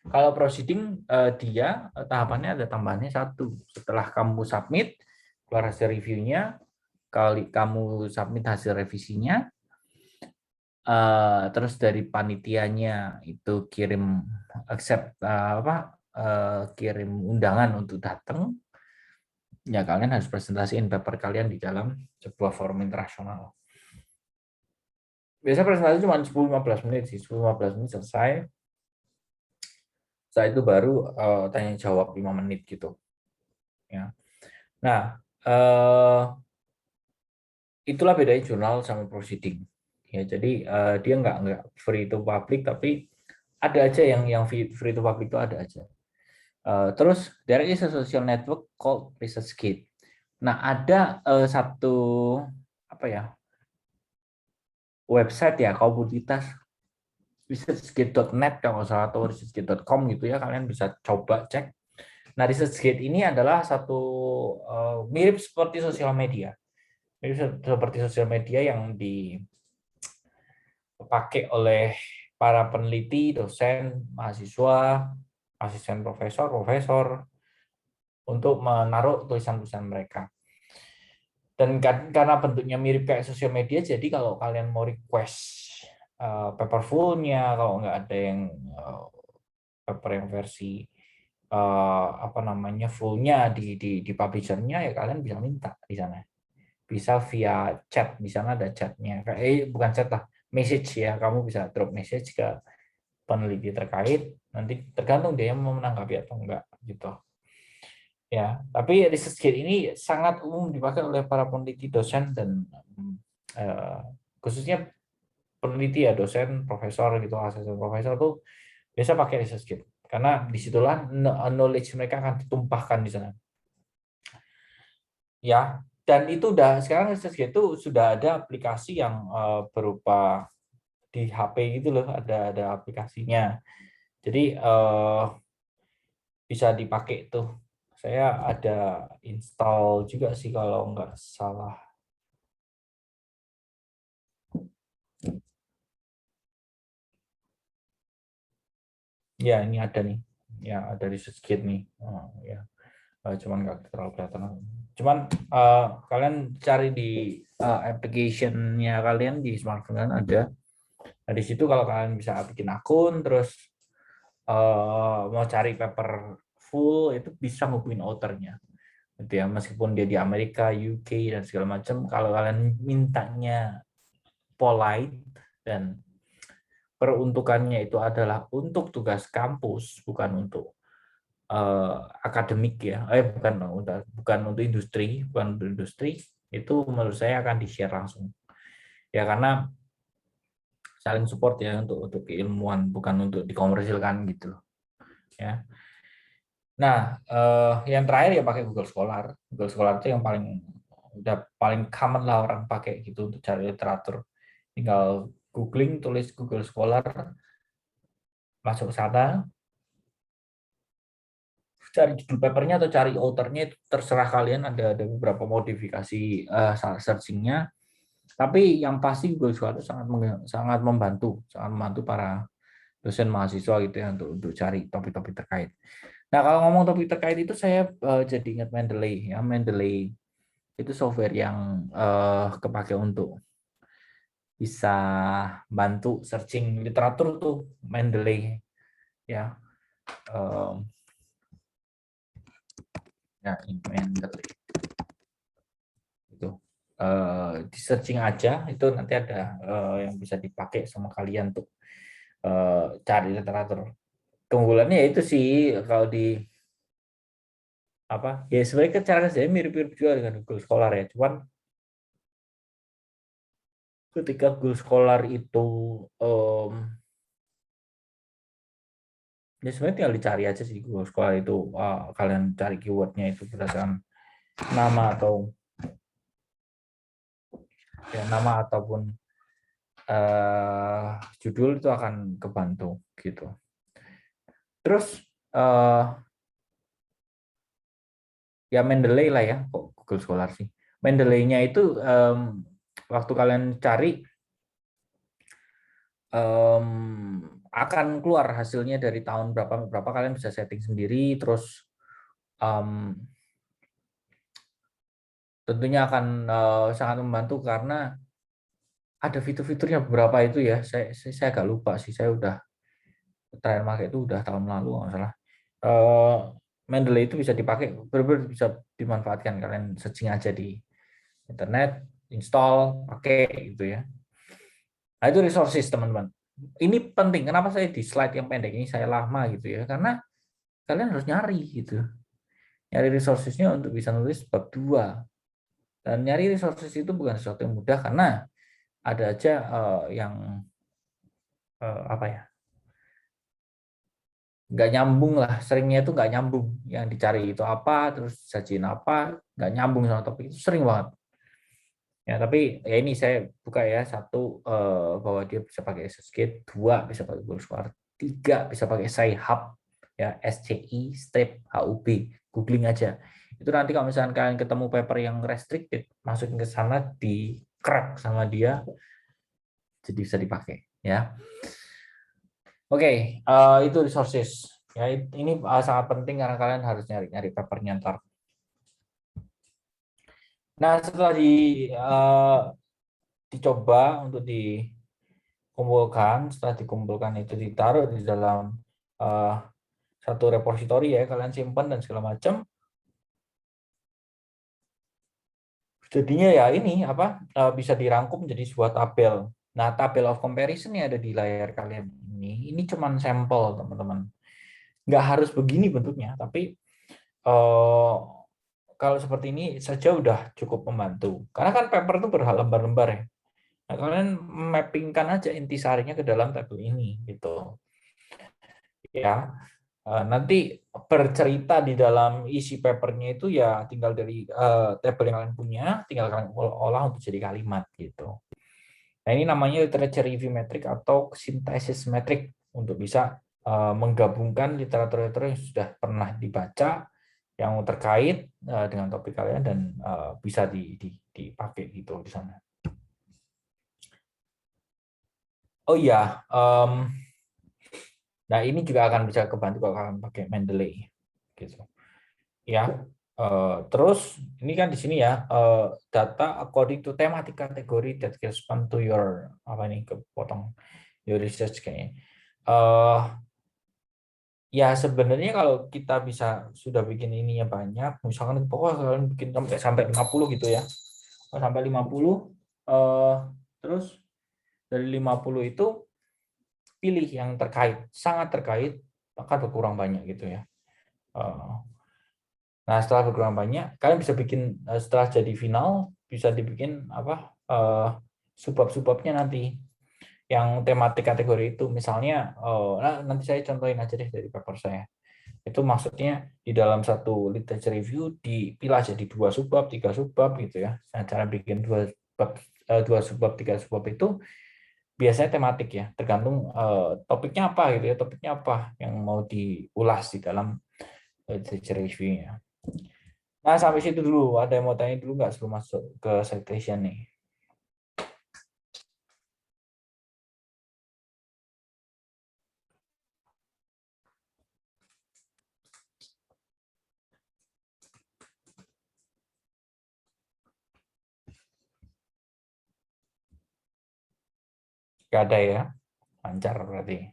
Kalau proceeding, dia tahapannya ada tambahannya satu. Setelah kamu submit, keluar hasil reviewnya, kali kamu submit hasil revisinya, terus dari panitianya itu kirim kirim undangan untuk datang, ya kalian harus presentasiin paper kalian di dalam sebuah forum internasional. Biasanya presentasi cuma 10-15 menit sih, 10-15 menit selesai. Setelah itu baru tanya jawab 5 menit gitu. Ya. Nah, itulah bedanya jurnal sama proceeding. Ya, jadi dia nggak free to public, tapi ada aja yang free to public itu ada aja. Terus there is a social network called ResearchGate. Nah, ada satu apa ya, website ya, komunitas researchgate.net kalau salah, atau researchgate.com gitu ya, kalian bisa coba cek. Nah, ResearchGate ini adalah satu mirip seperti sosial media. Mirip seperti sosial media yang dipakai oleh para peneliti, dosen, mahasiswa, asisten profesor untuk menaruh tulisan-tulisan mereka. Dan karena bentuknya mirip kayak sosial media, jadi kalau kalian mau request paper full-nya, kalau nggak ada yang paper yang versi apa namanya full-nya di publisher-nya, ya kalian bisa minta di sana. Bisa via chat, di sana ada chatnya. Bukan chat lah, message ya. Kamu bisa drop message ke peneliti terkait, nanti tergantung dia mau menanggapi atau enggak gitu. Ya, tapi ResearchGate ini sangat umum dipakai oleh para peneliti, dosen, dan khususnya peneliti ya, dosen, profesor gitu, asisten profesor tuh biasa pakai ResearchGate karena disitulah knowledge mereka akan ditumpahkan di sana. Ya, dan itu sekarang ResearchGate itu sudah ada aplikasi yang berupa di HP gitu loh, ada aplikasinya. Jadi bisa dipakai tuh. Saya ada install juga sih kalau nggak salah. Ya, ini ada nih. Ya, ada ResearchGate nih. Oh, ya. Cuman nggak terlalu kelihatan. Cuman kalian cari di application-nya kalian di smartphone kan ada. Nah, di situ kalau kalian bisa bikin akun, terus mau cari paper full, itu bisa hubungin author-nya. Gitu ya, meskipun dia di Amerika, UK, dan segala macam, kalau kalian mintanya polite dan peruntukannya itu adalah untuk tugas kampus, bukan untuk akademik ya, bukan untuk industri, itu menurut saya akan di-share langsung. Ya karena saling support ya untuk keilmuan, bukan untuk dikomersilkan gitu loh. Ya. Nah, yang terakhir ya pakai Google Scholar. Google Scholar itu yang udah paling common lah orang pakai gitu untuk cari literatur. Tinggal googling, tulis Google Scholar, masuk ke sana, cari judul papernya atau cari authornya, itu terserah kalian. Ada beberapa modifikasi searchingnya. Tapi yang pasti Google Scholar itu sangat membantu para dosen mahasiswa gitu ya untuk cari topik-topik terkait. Nah, kalau ngomong topik terkait itu saya jadi ingat Mendeley ya. Mendeley itu software yang kepake untuk bisa bantu searching literatur tuh, Mendeley ya. Ya, ini Mendeley itu di searching aja, itu nanti ada yang bisa dipakai sama kalian untuk cari literatur. Keunggulannya ya itu sih, kalau di apa ya, sebenarnya cara kerjanya mirip-mirip juga dengan Google Scholar ya, cuman ketika Google Scholar itu ya sebenarnya tinggal dicari aja sih. Google Scholar itu kalian cari keywordnya itu berdasarkan nama ataupun judul, itu akan kebantu gitu. Terus ya Mendeley lah ya, kok Google Scholar sih. Mendeley-nya itu waktu kalian cari akan keluar hasilnya dari tahun berapa kalian bisa setting sendiri. Terus tentunya akan sangat membantu karena ada fitur-fiturnya beberapa itu ya. Saya agak lupa sih, saya udah terakhir pakai itu udah tahun lalu nggak salah. Mendeley itu bisa dipakai, benar-benar bisa dimanfaatkan. Kalian searching aja di internet, install, pakai gitu ya. Nah, itu resources teman-teman. Ini penting. Kenapa saya di slide yang pendek ini saya lama gitu ya? Karena kalian harus nyari gitu. Nyari resourcesnya untuk bisa nulis bab 2. Dan nyari resources itu bukan sesuatu yang mudah, karena ada aja yang apa ya, nggak nyambung lah. Seringnya itu nggak nyambung. Yang dicari itu apa, terus sajiin apa, nggak nyambung sama topik, itu sering banget. Ya, tapi ya ini saya buka ya, 1 bahwa dia bisa pakai ResearchGate, 2 bisa pakai Google Scholar, 3 bisa pakai Sci-Hub ya, SCI-HUB, googling aja. Itu nanti kalau misalkan kalian ketemu paper yang restricted, masukin ke sana, di crack sama dia, jadi bisa dipakai ya. Oke, itu resources ya. Ini sangat penting karena kalian harus nyari papernya ntar. Nah, setelah dicoba untuk dikumpulkan, setelah dikumpulkan itu ditaruh di dalam satu repositori ya, kalian simpan dan segala macam. Jadinya ya ini bisa dirangkum menjadi sebuah tabel. Nah, tabel of comparison yang ada di layar kalian ini cuman sampel, teman-teman. Nggak harus begini bentuknya, tapi kalau seperti ini saja udah cukup membantu. Karena kan paper itu berlembar-lembar ya. Nah, kalian mappingkan aja intisarinya ke dalam tabel ini gitu. Ya. Nanti bercerita di dalam isi papernya itu ya tinggal dari tabel yang kalian punya, tinggal kalian olah untuk jadi kalimat gitu. Nah, ini namanya literature review metric atau synthesis metric untuk bisa menggabungkan literatur-literatur yang sudah pernah dibaca yang terkait dengan topik kalian dan bisa dipakai gitu di sana. Oh iya, nah ini juga akan bisa kebantu kalau kalian pakai Mendeley, gitu. Ya, terus ini kan di sini ya data according to thematic category that correspond to your kepotong your research kayaknya. Ya sebenarnya kalau kita bisa sudah bikin ininya banyak, misalkan pokoknya kalian bikin sampai 50 gitu ya, sampai 50, terus dari 50 itu pilih yang terkait, sangat terkait, maka berkurang banyak gitu ya. Nah, setelah berkurang banyak, kalian bisa bikin setelah jadi final bisa dibikin subbab-subbabnya nanti yang tematik kategori itu. Misalnya, nanti saya contohin aja deh dari paper saya. Itu maksudnya di dalam satu literature review dipilah jadi 2 subbab, 3 subbab gitu ya. Nah, cara bikin 2 subbab, 3 subbab itu biasanya tematik ya, tergantung topiknya apa gitu ya, topiknya apa yang mau diulas di dalam literature review-nya. Nah, sampai situ dulu. Ada yang mau tanya dulu nggak sebelum masuk ke citation nih? Nggak ada ya? Lancar berarti.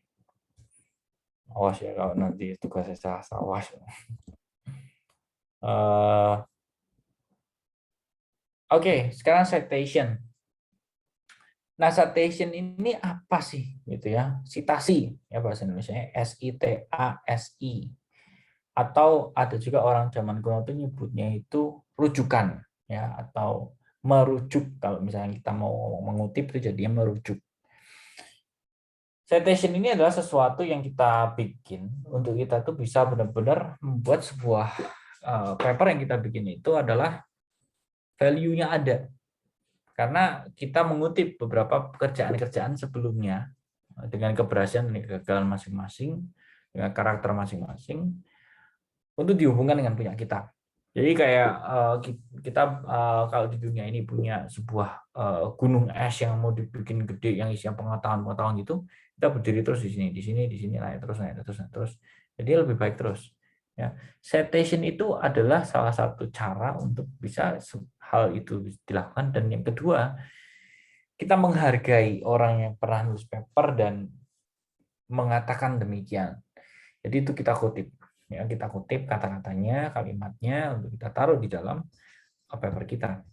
Awas ya kalau nanti tugasnya salah, awas. Oke, sekarang citation. Nah, citation ini apa sih gitu ya? Citasi ya bahasa Indonesia, SITASI. Atau ada juga orang zaman kuno itu nyebutnya itu rujukan ya, atau merujuk. Kalau misalnya kita mau mengutip itu jadinya merujuk. Citation ini adalah sesuatu yang kita bikin untuk kita tuh bisa benar-benar membuat sebuah paper yang kita bikin itu adalah value-nya ada. Karena kita mengutip beberapa pekerjaan-kerjaan sebelumnya dengan keberhasilan dan kegagalan masing-masing, dengan karakter masing-masing, untuk dihubungkan dengan punya kita. Jadi kayak kita kalau di dunia ini punya sebuah gunung es yang mau dibikin gede, yang isinya pengetahuan-pengetahuan gitu, kita berdiri terus di sini, naik terus. Jadi lebih baik terus. Ya, citation itu adalah salah satu cara untuk bisa hal itu dilakukan. Dan yang kedua, kita menghargai orang yang pernah nulis paper dan mengatakan demikian. Jadi itu kita kutip. Ya, kita kutip kata-katanya, kalimatnya untuk kita taruh di dalam paper kita.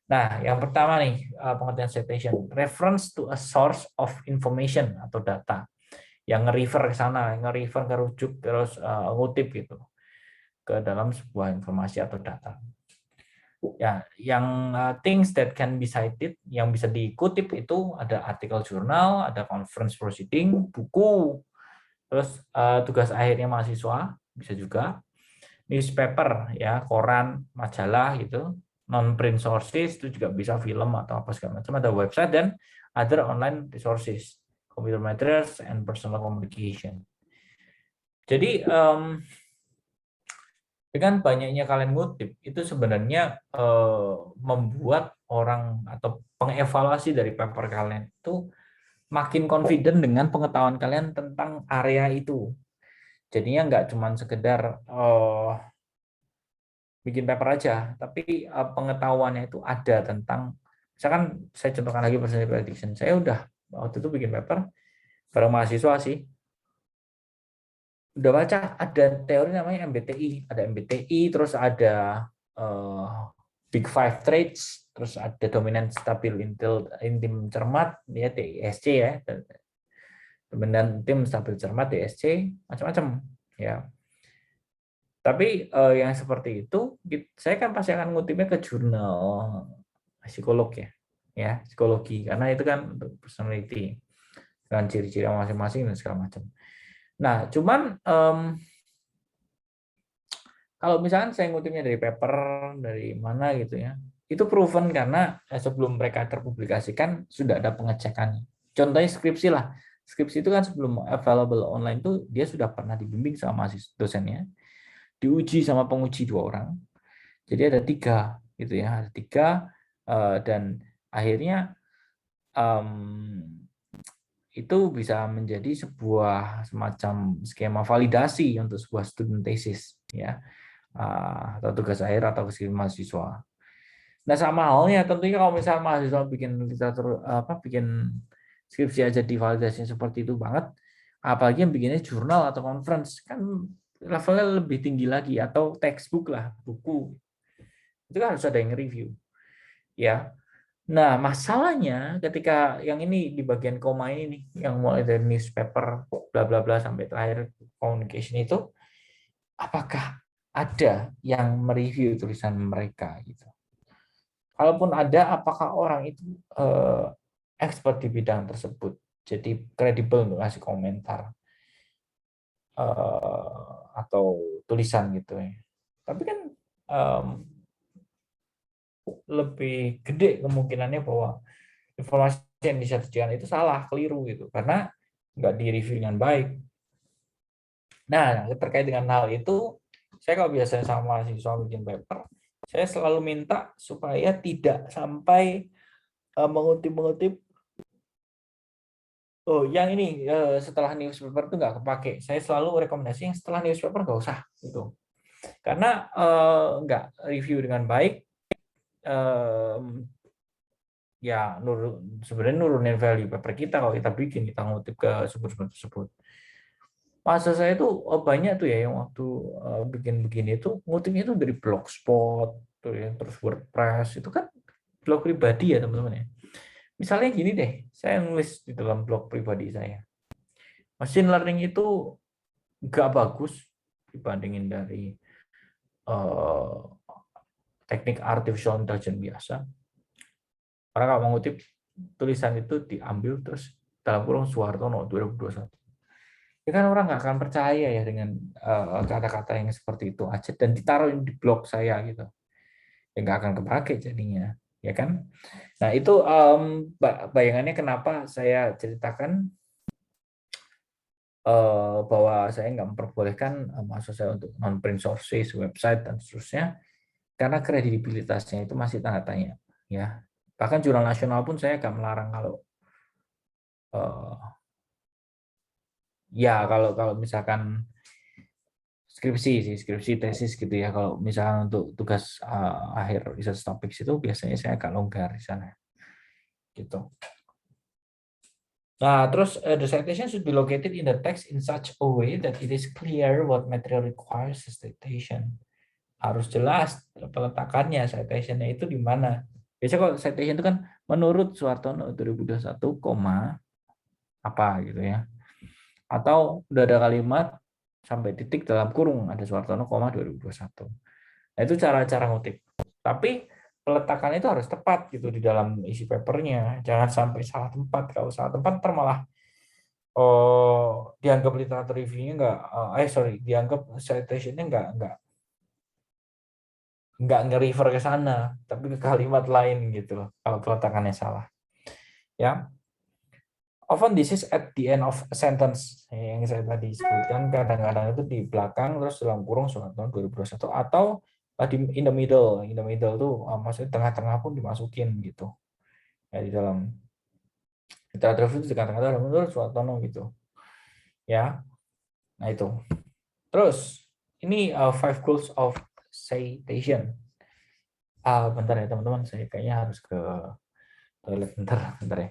Nah, yang pertama nih pengertian citation, reference to a source of information atau data, yang nge-refer ke sana, nge-refer ke rujuk terus ngutip gitu ke dalam sebuah informasi atau data. Ya, yang things that can be cited, yang bisa dikutip itu ada artikel jurnal, ada conference proceeding, buku, terus tugas akhirnya mahasiswa bisa juga, newspaper ya, koran, majalah gitu, non print sources itu juga bisa film atau apa segala macam, ada website dan other online resources, computer materials and personal communication. Jadi dengan banyaknya kalian ngutip itu sebenarnya membuat orang atau pengevaluasi dari paper kalian itu makin confident dengan pengetahuan kalian tentang area itu. Jadinya nggak cuma sekedar bikin paper aja, tapi pengetahuannya itu ada tentang, misalkan saya contohkan lagi personality prediction, saya udah waktu itu bikin paper bareng mahasiswa sih, udah baca ada teori namanya MBTI, ada MBTI, terus ada Big Five Traits, terus ada dominan stabil intim cermat, ya DISC ya, dominan intim stabil cermat DSC, macam-macam ya. Tapi yang seperti itu, saya kan pasti akan ngutipnya ke jurnal psikolog ya psikologi, karena itu kan untuk personality dengan ciri-ciri masing-masing dan segala macam. Nah, cuman kalau misalkan saya ngutipnya dari paper, dari mana gitu ya, itu proven karena sebelum mereka terpublikasikan sudah ada pengecekannya. Contohnya skripsi lah. Skripsi itu kan sebelum available online itu dia sudah pernah dibimbing sama dosennya, diuji sama penguji 2 orang. Jadi ada 3 gitu ya, ada 3 dan akhirnya itu bisa menjadi sebuah semacam skema validasi untuk sebuah student thesis ya, atau tugas akhir atau skripsi mahasiswa. Nah, sama halnya tentunya kalau misalnya mahasiswa bikin literatur bikin skripsi aja divalidasinya seperti itu banget, apalagi yang bikinnya jurnal atau conference, kan levelnya lebih tinggi lagi, atau textbook lah, buku. Itu kan harus ada yang review. Ya. Nah, masalahnya ketika yang ini di bagian koma ini nih, yang mulai dari newspaper bla bla bla sampai terakhir communication itu, apakah ada yang mereview tulisan mereka gitu? Kalaupun ada, apakah orang itu expert di bidang tersebut, jadi kredibel untuk ngasih komentar atau tulisan gitu ya. Tapi kan lebih gede kemungkinannya bahwa informasi yang disajikan itu salah, keliru gitu, karena nggak direview dengan baik. Nah, terkait dengan hal itu, saya kalau biasanya sama mahasiswa bikin paper, saya selalu minta supaya tidak sampai mengutip-mengutip, oh yang ini setelah newspaper itu nggak kepake. Saya selalu rekomendasi yang setelah newspaper nggak usah gitu, karena nggak review dengan baik, ya sebenarnya nurunin value paper kita kalau kita bikin, kita ngutip ke sumber-sumber tersebut. Masa saya itu banyak tuh ya yang waktu bikin begini itu ngutipnya itu dari Blogspot tuh ya, terus WordPress, itu kan blog pribadi ya teman-teman ya. Misalnya gini deh, saya nulis di dalam blog pribadi saya, machine learning itu nggak bagus dibandingin dari teknik artificial intelligence biasa. Orang kalau mengutip tulisan itu diambil terus dalam kurung Suhartono 2021. Ya kan orang nggak akan percaya ya dengan kata-kata yang seperti itu aja dan ditaruh di blog saya gitu. Ya nggak akan kepake jadinya, ya kan? Nah itu bayangannya kenapa saya ceritakan bahwa saya nggak memperbolehkan mahasiswa saya untuk non-print sources, website dan seterusnya, karena kredibilitasnya itu masih tanda tanya, ya. Bahkan jurnal nasional pun saya agak melarang kalau ya kalau misalkan skripsi tesis gitu ya, kalau misalkan untuk tugas akhir research topics itu biasanya saya agak longgar di sana gitu. Nah, terus the citation should be located in the text in such a way that it is clear what material requires citation. Harus jelas peletakannya, citation-nya itu di mana. Biasanya kalau citation itu kan menurut Suhartono 2021, apa gitu ya. Atau udah ada kalimat sampai titik dalam kurung ada Suhartono, 2021. Nah, itu cara-cara ngutip. Tapi peletakan itu harus tepat gitu di dalam isi papernya. Jangan sampai salah tempat. Kalau salah tempat malah dianggap literatur review-nya dianggap citation-nya nggak nge-refer ke sana, tapi ke kalimat lain gitu loh, kalau peletakannya salah. Ya. Often this is at the end of a sentence, yang saya tadi sebutkan, kadang-kadang itu di belakang terus dalam kurung Suhartono 2021, atau in the middle tuh maksudnya tengah-tengah pun dimasukin gitu. Ya, di dalam literatur review di tengah-tengah ada menurut Suhartono gitu. Ya. Nah, itu. Terus ini 5 goals of citation. Bentar ya teman-teman, saya kayaknya harus ke toilet bentar ya.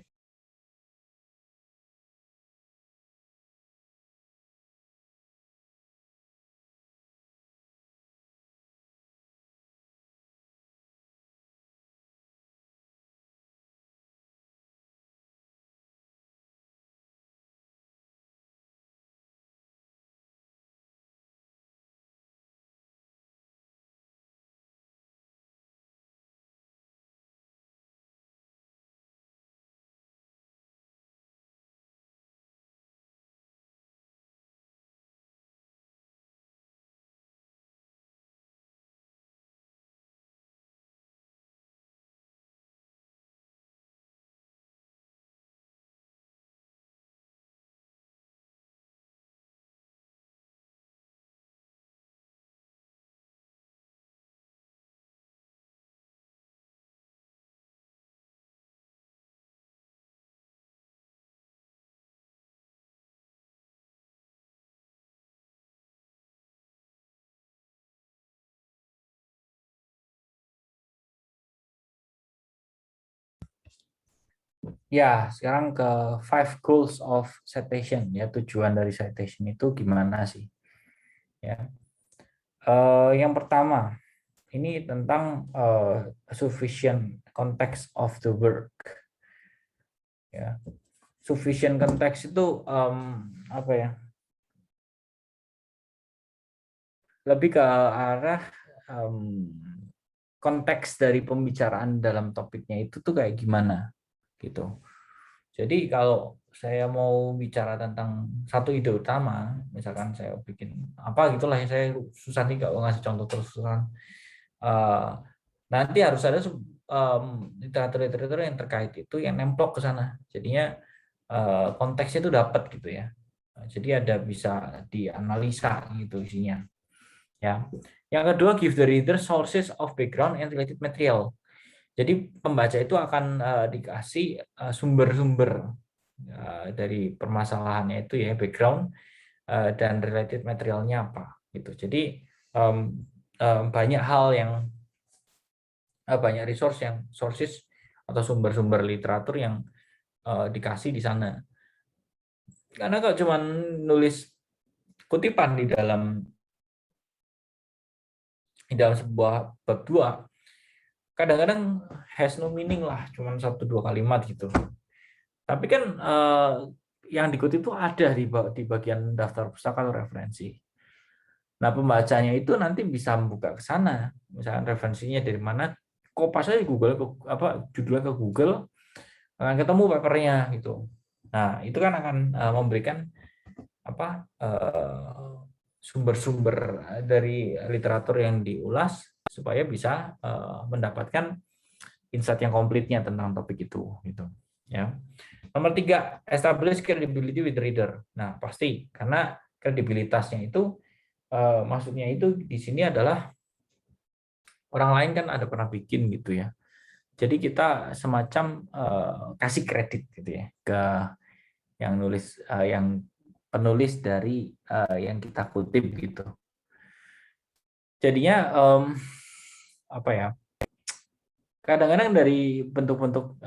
Ya, sekarang ke 5 goals of citation, ya, tujuan dari citation itu gimana sih? Ya. Yang pertama, ini tentang sufficient context of the work. Ya. Sufficient context itu apa ya? Lebih ke arah konteks dari pembicaraan dalam topiknya itu tuh kayak gimana gitu. Jadi kalau saya mau bicara tentang satu ide utama, misalkan saya bikin apa gitulah, yang saya susah nih kalau ngasih contoh terus-terusan. Nanti harus ada literatur-literatur yang terkait itu yang nemplok ke sana. Jadinya konteksnya itu dapat gitu ya. Jadi ada bisa dianalisa gitu isinya. Ya. Yang kedua, give the reader sources of background and related material. Jadi pembaca itu akan dikasih sumber-sumber dari permasalahannya itu ya, background dan related materialnya apa gitu. Jadi banyak hal yang banyak sources atau sumber-sumber literatur yang dikasih di sana. Karena kalau cuma nulis kutipan di dalam sebuah bab 2, kadang-kadang has no meaning lah, cuma 1-2 kalimat gitu. Tapi kan yang dikutip itu ada di bagian daftar pustaka atau referensi. Nah, pembacanya itu nanti bisa membuka ke sana, misalkan referensinya dari mana, kopas aja Google judulnya ke Google, akan ketemu papernya gitu. Nah, itu kan akan memberikan sumber-sumber dari literatur yang diulas supaya bisa mendapatkan insight yang komplitnya tentang topik itu gitu ya. Nomor 3, establish credibility with reader. Nah, pasti karena kredibilitasnya itu maksudnya itu di sini adalah orang lain kan ada pernah bikin gitu ya. Jadi kita semacam kasih kredit gitu ya ke yang nulis, yang penulis dari yang kita kutip gitu. Jadinya apa ya? Kadang-kadang dari bentuk-bentuk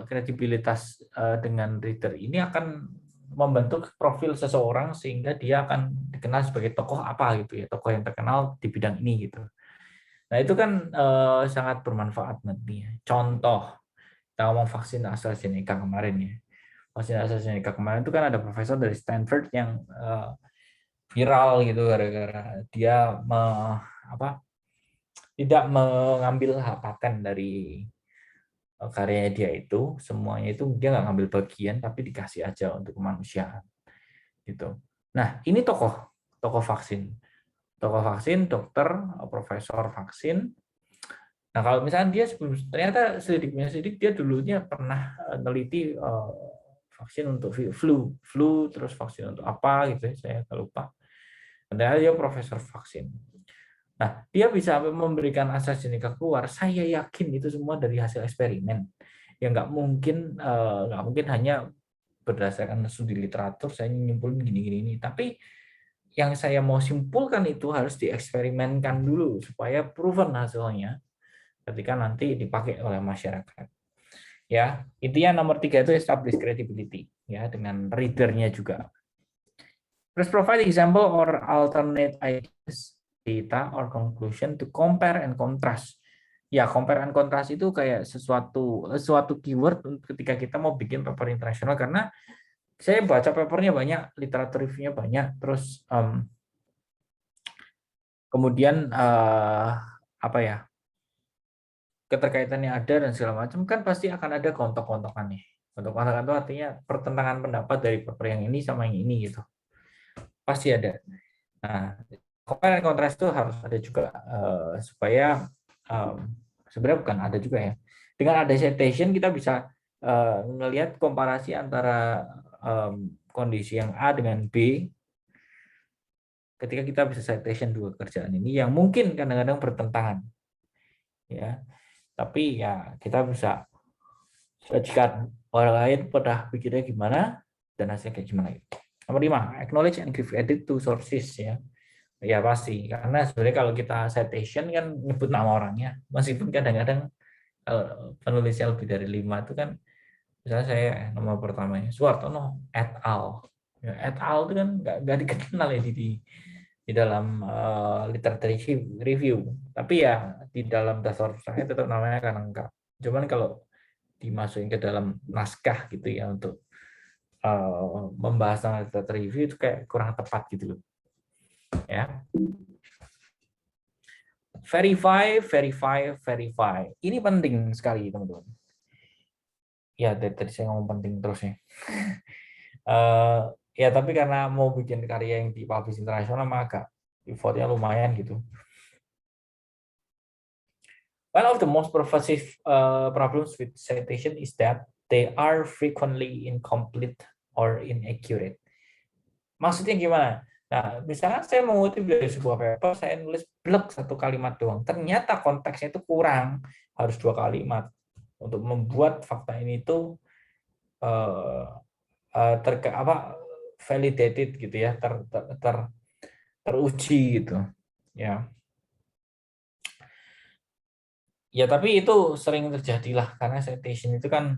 kredibilitas dengan reader ini akan membentuk profil seseorang sehingga dia akan dikenal sebagai tokoh apa gitu ya, tokoh yang terkenal di bidang ini gitu. Nah, itu kan sangat bermanfaat nantinya. Contoh, kita ngomong vaksin AstraZeneca kemarin ya. Vaksin AstraZeneca kemarin itu kan ada profesor dari Stanford yang viral gitu gara-gara dia tidak mengambil hak paten dari karyanya dia itu, semuanya itu dia nggak ngambil bagian tapi dikasih aja untuk kemanusiaan gitu. Nah, ini tokoh vaksin, dokter, profesor vaksin. Nah, kalau misalnya dia ternyata selidik dia dulunya pernah neliti vaksin untuk flu terus vaksin untuk apa gitu ya, saya lupa. Padahal dia profesor vaksin. Nah, dia bisa memberikan AstraZeneca keluar. Saya yakin itu semua dari hasil eksperimen. Ya nggak mungkin hanya berdasarkan studi literatur saya nyimpulin gini-gini ini. Tapi yang saya mau simpulkan itu harus dieksperimenkan dulu supaya proven hasilnya ketika nanti dipakai oleh masyarakat. Ya, intinya nomor 3 itu establish credibility ya dengan readernya juga. Terus provide example or alternate ideas, data or conclusion to compare and contrast. Ya, compare and contrast itu kayak suatu keyword ketika kita mau bikin paper internasional, karena saya baca papernya banyak, literatur review-nya banyak, terus kemudian apa ya, keterkaitannya ada dan segala macam, kan pasti akan ada kontok-kontokan nih. Kontok-kontokan itu artinya pertentangan pendapat dari paper yang ini sama yang ini gitu. Pasti ada. Nah, compare and contrast itu harus ada juga supaya sebenarnya bukan ada juga ya. Dengan ada citation kita bisa melihat komparasi antara kondisi yang A dengan B ketika kita bisa citation dua kerjaan ini yang mungkin kadang-kadang bertentangan. Ya. Tapi ya kita bisa jika orang lain pada pikirnya gimana dan hasilnya kayak gimana. Nomor 5, acknowledge and give credit to sources ya. Ya pasti, karena sebenarnya kalau kita citation kan nyebut nama orangnya, meskipun kadang-kadang penulisnya lebih dari 5 itu kan, misalnya saya nomor pertamanya Suwartono et al. Ya, et al itu kan nggak dikenal ya di dalam literature review, tapi ya di dalam dasar saya tetap namanya kan lengkap. Cuman kalau dimasukin ke dalam naskah gitu ya untuk membahas tentang literature review itu kayak kurang tepat gitu loh. Ya. Verify. Ini penting sekali, teman-teman. Ya, tadi saya ngomong penting terus ya. Ya, tapi karena mau bikin karya yang dipublish internasional, maka effortnya lumayan gitu. One of the most pervasive problems with citation is that they are frequently incomplete or inaccurate. Maksudnya gimana? Nah, misalnya saya mengutip dari sebuah paper, saya nulis blek 1 kalimat doang. Ternyata konteksnya itu kurang, harus 2 kalimat untuk membuat fakta ini itu validated gitu ya, teruji gitu. Ya. Ya, tapi itu sering terjadilah karena citation itu kan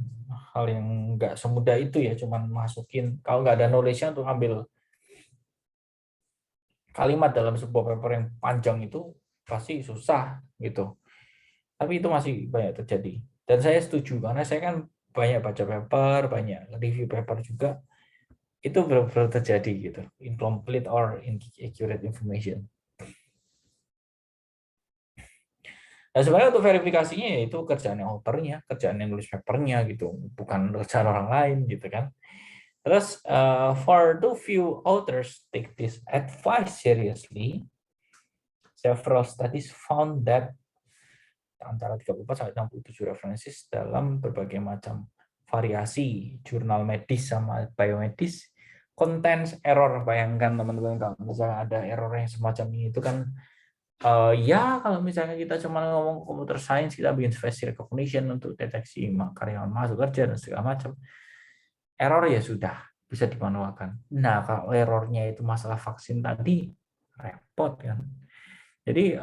hal yang nggak semudah itu ya, cuman masukin, kalau nggak ada knowledge-nya untuk ambil kalimat dalam sebuah paper yang panjang itu pasti susah gitu. Tapi itu masih banyak terjadi. Dan saya setuju karena saya kan banyak baca paper, banyak review paper juga. Itu benar-benar terjadi gitu. Incomplete or inaccurate information. Nah, sebenarnya untuk verifikasinya ya itu kerjaan yang authornya, kerjaan yang nulis papernya gitu, bukan kerjaan orang lain gitu kan. Terus for too few authors take this advice seriously, several studies found that antara 34 sampai 67 references dalam berbagai macam variasi jurnal medis sama biomedis contains error. Bayangkan teman-teman kalau misalnya ada error yang semacam ini itu kan ya kalau misalnya kita cuma ngomong computer science, kita bikin face recognition untuk deteksi karyawan masuk kerja dan segala macam, error ya sudah bisa dimanualkan. Nah, kalau errornya itu masalah vaksin tadi, repot kan. Jadi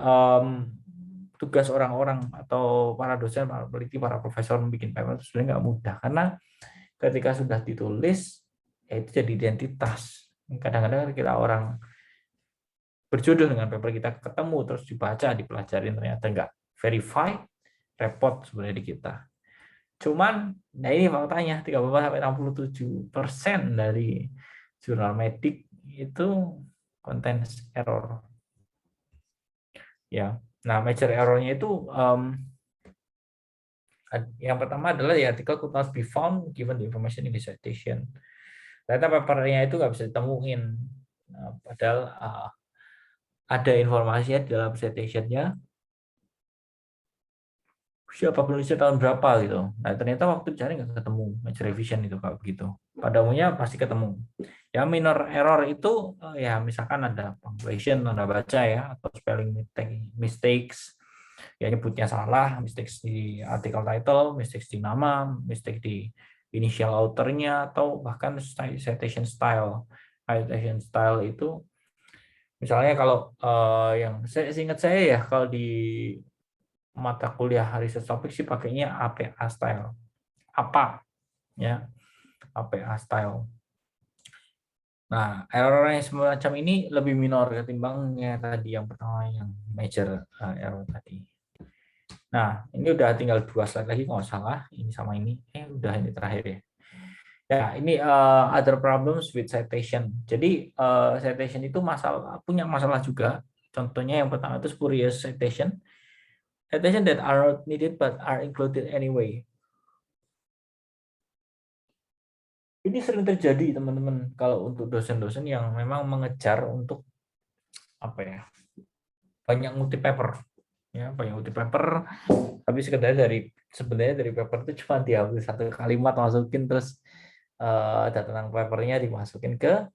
tugas orang-orang atau para dosen, para peneliti, para profesor membuat paper itu sebenarnya nggak mudah, karena ketika sudah ditulis ya itu jadi identitas. Kadang-kadang kita orang berjodoh dengan paper kita ketemu terus dibaca, dipelajarin, ternyata nggak verify, repot sebenarnya di kita. Cuman, nah ini faktanya 34-67% dari jurnal medik itu contain error. Ya, nah major errornya itu yang pertama adalah the article could not be found given the information in the citation. Ternyata papernya itu nggak bisa ditemuin, padahal ada informasinya di dalam citation-nya, siapa penulisnya tahun berapa gitu. Nah ternyata waktu dicari nggak ketemu, major revision itu kalau begitu. Pada umumnya pasti ketemu. Ya minor error itu ya misalkan ada punctuation, tanda baca ya, atau spelling mistakes, ya nyebutnya salah, mistakes di article title, mistakes di nama, mistake di initial author-nya, atau bahkan citation style. Citation style itu Misalnya kalau yang saya ingat saya ya, kalau di mata kuliah research topik sih pakainya APA style. Apa ya? APA style. Nah, error yang semacam ini lebih minor ketimbangnya tadi yang pertama yang major error tadi. Nah, ini udah tinggal 2 slide lagi kalau nggak salah. Ini sama ini. Udah ini terakhir ya. Ya, ini other problems with citation. Jadi citation itu punya masalah juga. Contohnya yang pertama itu spurious citation. Citation that are not needed but are included anyway. Ini sering terjadi teman-teman kalau untuk dosen-dosen yang memang mengejar untuk apa ya, banyak ngutip paper, ya banyak ngutip paper, tapi sebenarnya dari paper itu cuma diambil 1 kalimat masukin terus data tentang papernya dimasukin ke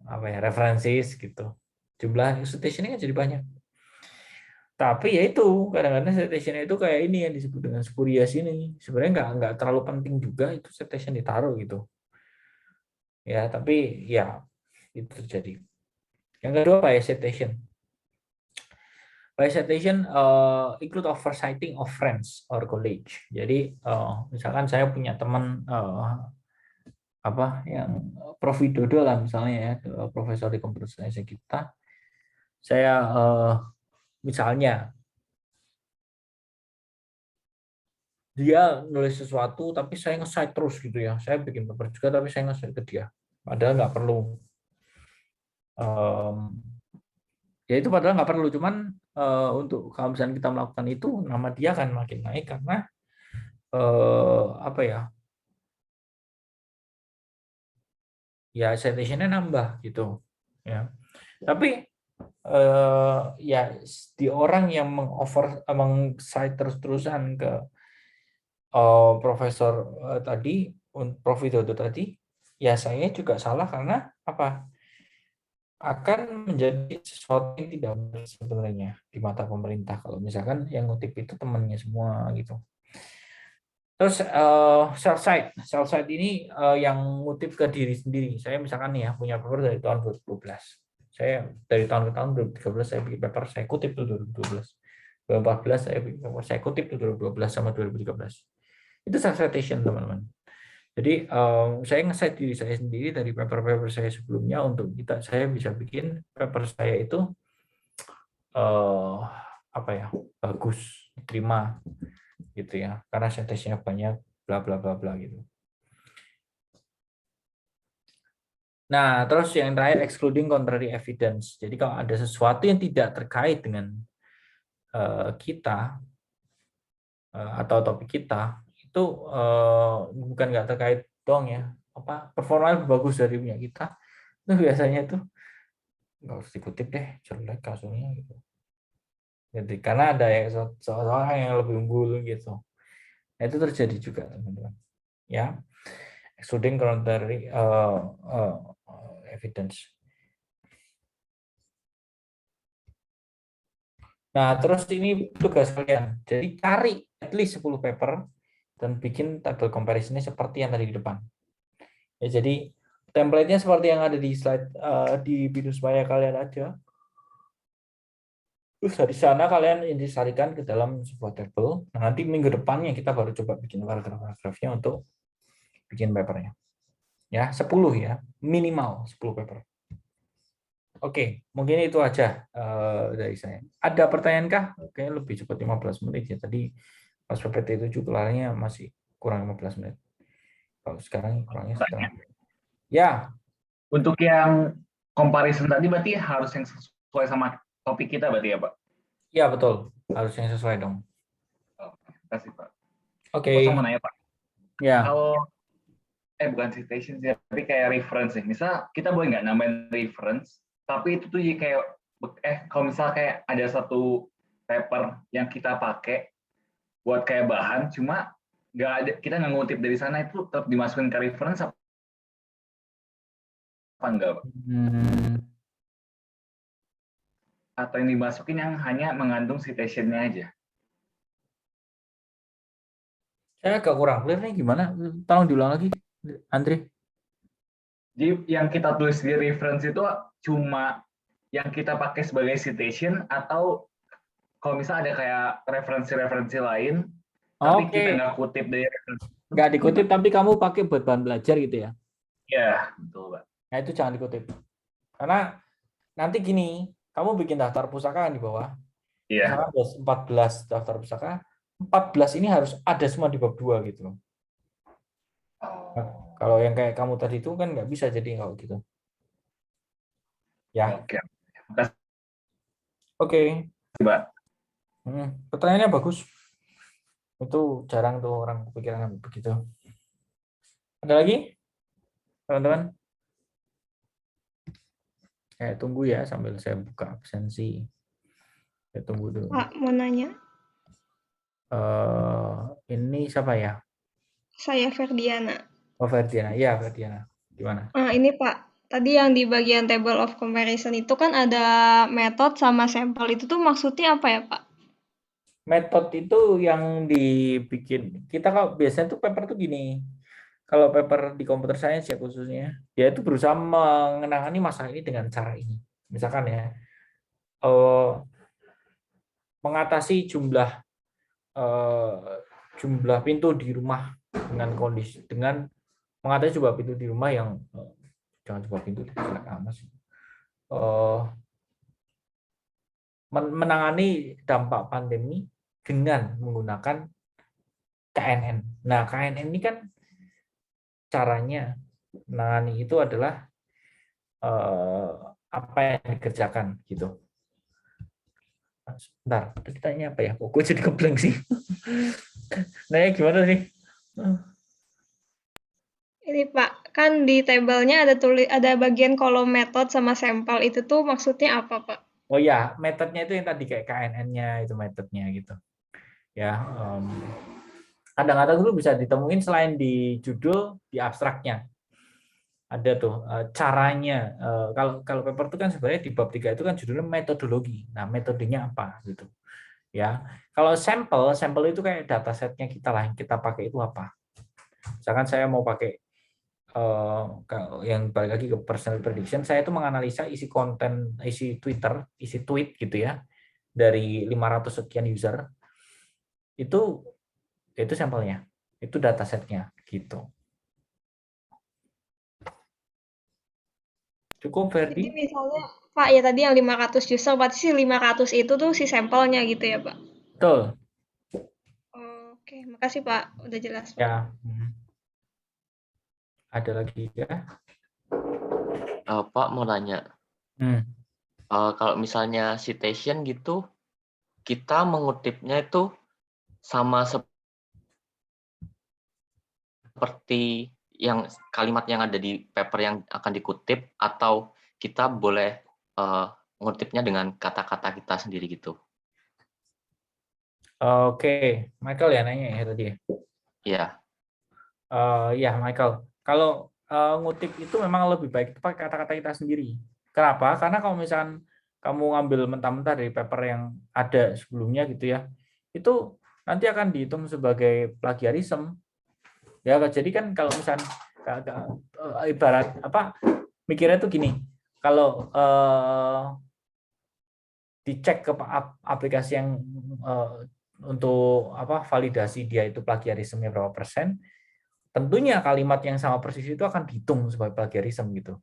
apa ya, referensis gitu. Jumlah citationnya jadi banyak. Tapi ya itu kadang-kadang citationnya itu kayak ini yang disebut dengan spurious ini. Sebenarnya nggak terlalu penting juga itu citation ditaruh gitu. Ya, tapi ya itu terjadi. Yang kedua bias citation. Bias citation include oversighting of friends or colleague. Jadi misalkan saya punya teman apa yang Prof Widodo lah misalnya ya, profesor di computer science kita. Saya misalnya dia nulis sesuatu tapi saya nge-cite terus gitu ya. Saya bikin paper juga tapi saya nge-cite ke dia. Padahal nggak perlu. Ya itu padahal nggak perlu, cuman untuk kalau misalnya kita melakukan itu nama dia akan makin naik karena apa ya, ya citationnya nambah gitu ya. Tapi ya di orang yang meng-cite terus-terusan ke profesor tadi, Prof Widodo tadi, ya saya juga salah karena apa, akan menjadi sesuatu yang tidak benar sebenarnya di mata pemerintah kalau misalkan yang ngutip itu temannya semua gitu. Terus sell side ini yang ngutip ke diri sendiri. Saya misalkan nih ya punya paper dari tahun 2012. Saya dari tahun ke tahun 2013 saya bikin paper, saya kutip tuh 2012. 2014 saya bikin paper, saya kutip tuh 2012 sama 2013. Itu self citation teman-teman. Jadi saya nge-cite diri saya sendiri dari paper-paper saya sebelumnya untuk saya bisa bikin paper saya itu apa ya, bagus diterima gitu ya, karena citation-nya banyak bla bla bla bla gitu. Nah, terus yang terakhir excluding contrary evidence. Jadi kalau ada sesuatu yang tidak terkait dengan kita atau topik kita itu bukan nggak terkait dong ya, apa performanya bagus dari punya kita, itu biasanya itu nggak harus dikutip deh, jelek kasusnya gitu. Jadi karena ada yang seorang yang lebih unggul gitu. Nah, itu terjadi juga teman-teman. Ya, excluding contrary evidence. Nah, terus ini tugas kalian. Jadi cari at least 10 paper dan bikin tabel comparison-nya seperti yang tadi di depan. Ya, jadi template-nya seperti yang ada di slide di video supaya kalian aja. Terus dari sana kalian intisarikan ke dalam sebuah tabel. Nah, nanti minggu depannya kita baru coba bikin paragraf-paragrafnya untuk bikin papernya. Ya, 10 ya, minimal 10 paper. Oke, mungkin itu aja dari saya. Ada pertanyaan kah? Kayaknya lebih cepat 15 menit ya. Tadi pas PPT 7 kelarnya masih kurang 15 menit. Kalau sekarang kurangnya setengah. Ya, Untuk yang comparison tadi berarti harus yang sesuai sama topik kita berarti ya Pak? ya betul. Harus yang sesuai dong. Terima kasih Pak. Oke. Aku sama nanya Pak. Ya. Kalau bukan citation sih, tapi kayak reference nih. Misal kita boleh nggak nambahin reference, tapi itu tuh jadi kayak kalau misal kayak ada satu paper yang kita pakai buat kayak bahan, cuma nggak ada, kita nggak ngutip dari sana, itu tetap dimasukin ke reference apa enggak Pak? Atau yang dimasukin yang hanya mengandung citation-nya aja? Saya agak kurang clear nih, gimana? Tolong diulang lagi, Andre. Jadi yang kita tulis di reference itu cuma yang kita pakai sebagai citation, atau kalau misalnya ada kayak referensi-referensi lain, tapi kita Oke, nggak kutip dari referensi itu, nggak dikutip gimana? tapi kamu pakai buat bahan belajar gitu ya. Ya, betul, Pak. Nah, itu jangan dikutip. Karena nanti gini, kamu bikin daftar pusaka kan di bawah. Iya. Misalkan ada 14 daftar pusaka, 14 ini harus ada semua di bab 2 gitu loh. Nah, Oh, kalau yang kayak kamu tadi itu kan nggak bisa jadi kalau gitu. Ya, oke. Makasih, oke. Pak. Pertanyaannya bagus. Itu jarang tuh orang kepikiran begitu. Ada lagi, teman-teman? Saya tunggu ya sambil saya buka absensi. Saya tunggu dulu. Pak, mau nanya. Ini siapa ya? Saya Ferdiana. Oh, Ferdiana. Iya, Ferdiana. Gimana? Ini Pak, tadi yang di bagian table of comparison itu kan ada method sama sampel. Itu tuh maksudnya apa ya, Pak? Metode itu yang dibikin. Kita kalau biasanya tuh paper tuh gini. Kalau paper di computer science ya khususnya, dia itu berusaha mengenangani masalah ini dengan cara ini. Misalkan ya, mengatasi jumlah pintu di rumah dengan mengatasi jumlah pintu di rumah yang jangan jumlah pintu jelek amat sih. Menangani dampak pandemi dengan menggunakan KNN. Nah, KNN ini kan caranya menangani itu adalah apa yang dikerjakan gitu. Bentar, tadi tanya apa ya? Kok gue jadi kebleng sih? Nah, ya gimana sih? Ini Pak, kan di tabelnya ada bagian kolom method sama sampel. Itu tuh maksudnya apa, Pak? Oh ya, metodenya itu yang tadi kayak KNN-nya itu metodenya gitu. Ya, kadang-kadang dulu bisa ditemuin selain di judul, di abstraknya. Ada tuh caranya. Kalau paper itu kan sebenarnya di bab 3 itu kan judulnya metodologi. Nah, metodenya apa gitu. Ya. Kalau sampel itu kayak datasetnya kita lah, yang kita pakai itu apa. Misalkan saya mau pakai yang balik lagi ke personal prediction, saya itu menganalisa isi konten, isi Twitter, isi tweet gitu ya, dari 500 sekian user, itu sampelnya, itu datasetnya gitu. Cukup, Jadi Ferdi? misalnya, Pak, ya tadi yang 500 user, berarti si 500 itu tuh si sampelnya gitu ya, Pak? Betul. Oke, makasih Pak. Udah jelas, Pak. Ya. Ada lagi ya? Pak mau nanya, kalau misalnya citation gitu, kita mengutipnya itu sama seperti yang kalimat yang ada di paper yang akan dikutip, atau kita boleh mengutipnya dengan kata-kata kita sendiri gitu? Oke, Michael ya nanya ya tadi. Iya. Ya, Michael. Kalau ngutip itu memang lebih baik pakai kata-kata kita sendiri. Kenapa? Karena kalau misalkan kamu ngambil mentah-mentah dari paper yang ada sebelumnya gitu ya, itu nanti akan dihitung sebagai plagiarisme. Ya, jadi kan kalau misalkan ibarat apa mikirnya tuh gini, kalau dicek ke aplikasi yang untuk apa validasi dia itu plagiarismenya berapa persen, tentunya kalimat yang sama persis itu akan dihitung sebagai plagiarisme gitu.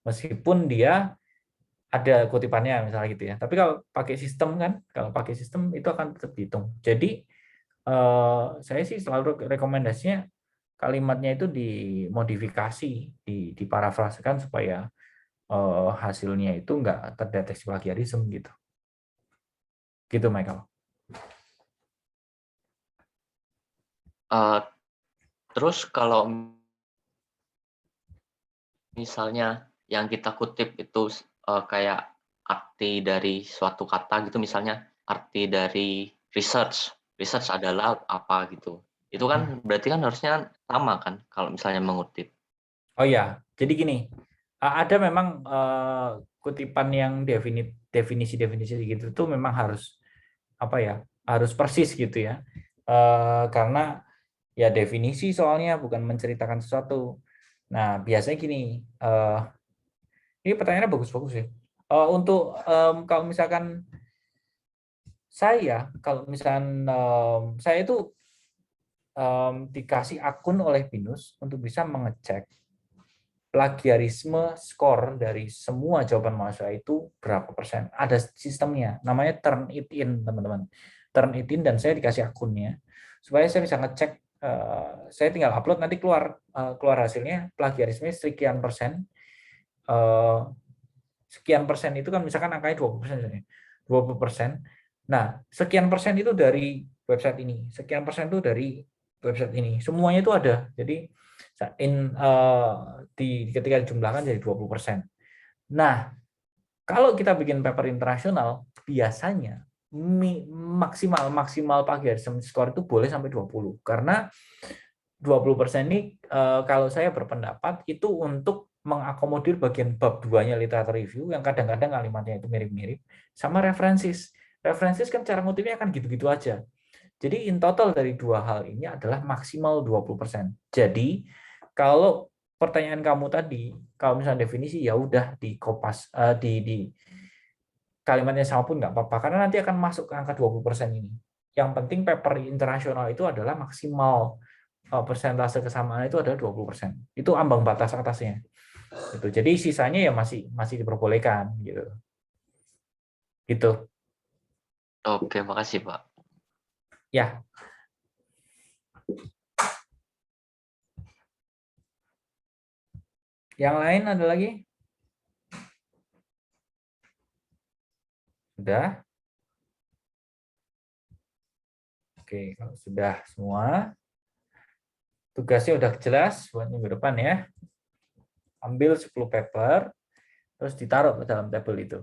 Meskipun dia ada kutipannya misalnya gitu ya. Tapi kalau pakai sistem kan, kalau pakai sistem itu akan tetap dihitung. Jadi saya sih selalu rekomendasinya kalimatnya itu dimodifikasi, diparafrasekan supaya hasilnya itu nggak terdeteksi plagiarisme gitu. Gitu, Michael. Terus kalau misalnya yang kita kutip itu kayak arti dari suatu kata gitu, misalnya arti dari research adalah apa gitu. Itu kan berarti kan harusnya sama kan kalau misalnya mengutip. Oh ya, jadi gini, ada memang kutipan yang definisi-definisi gitu tuh memang harus apa ya, harus persis gitu ya. Karena ya definisi soalnya bukan menceritakan sesuatu. Nah, biasanya gini, ini pertanyaannya bagus-bagus ya. Untuk kalau misalkan kalau misalkan saya itu dikasih akun oleh BINUS untuk bisa mengecek plagiarisme skor dari semua jawaban mahasiswa itu berapa persen. Ada sistemnya, namanya turn it in, teman-teman. Turn it in, dan saya dikasih akunnya supaya saya bisa ngecek. Saya tinggal upload, nanti keluar hasilnya plagiarisme sekian persen. Sekian persen itu kan misalkan angkanya 20%. 20%. Nah, sekian persen itu dari website ini, sekian persen itu dari website ini. Semuanya itu ada. Jadi ketika dijumlahkan jadi 20%. Nah, kalau kita bikin paper internasional, biasanya maksimal plagiarism score itu boleh sampai 20. Karena 20% ini kalau saya berpendapat itu untuk mengakomodir bagian bab 2-nya literatur review yang kadang-kadang kalimatnya itu mirip-mirip sama referensis. Referensis kan cara ngutipnya akan gitu-gitu aja. Jadi in total dari dua hal ini adalah maksimal 20%. Jadi kalau pertanyaan kamu tadi, kalau misalnya definisi ya udah di kopas di kalimatnya sama pun nggak apa-apa karena nanti akan masuk ke angka 20% ini. Yang penting paper internasional itu adalah maksimal persentase kesamaan itu adalah 20%. Itu ambang batas atasnya. Gitu. Jadi sisanya ya masih diperbolehkan gitu. Gitu. Oke, makasih Pak. Ya. Yang lain ada lagi? Sudah? Oke, kalau sudah semua, tugasnya udah jelas buat minggu depan ya. Ambil 10 paper, terus ditaruh ke dalam tabel itu.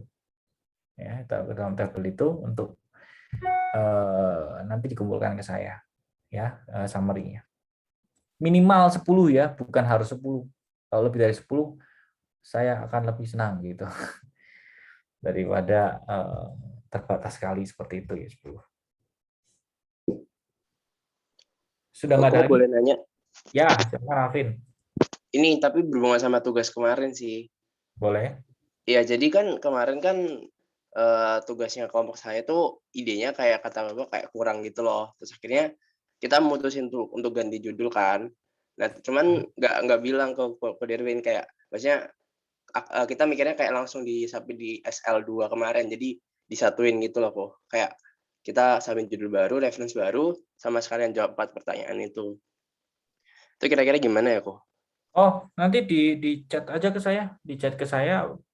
Ya, taruh ke dalam tabel itu untuk nanti dikumpulkan ke saya. Ya, summary-nya. Minimal 10 ya, bukan harus 10. Kalau lebih dari 10, saya akan lebih senang gitu. Daripada terbatas sekali seperti itu ya 10. Sudah nggak ada lagi? Boleh nanya? Ya, silakan Alvin. Ini tapi berhubungan sama tugas kemarin sih. Boleh. Ya, jadi kan kemarin kan tugasnya kelompok saya tuh idenya kayak kata Bapak kayak kurang gitu loh. Terus akhirnya kita memutusin untuk ganti judul kan. Nah, cuman nggak bilang ke Derwin kayak maksudnya kita mikirnya kayak langsung di SL2 kemarin. Jadi disatuin gitu loh kok. Kayak kita submit judul baru, reference baru, sama sekalian jawab 4 pertanyaan itu. Itu kira-kira gimana ya kok? Oh, nanti di chat aja ke saya,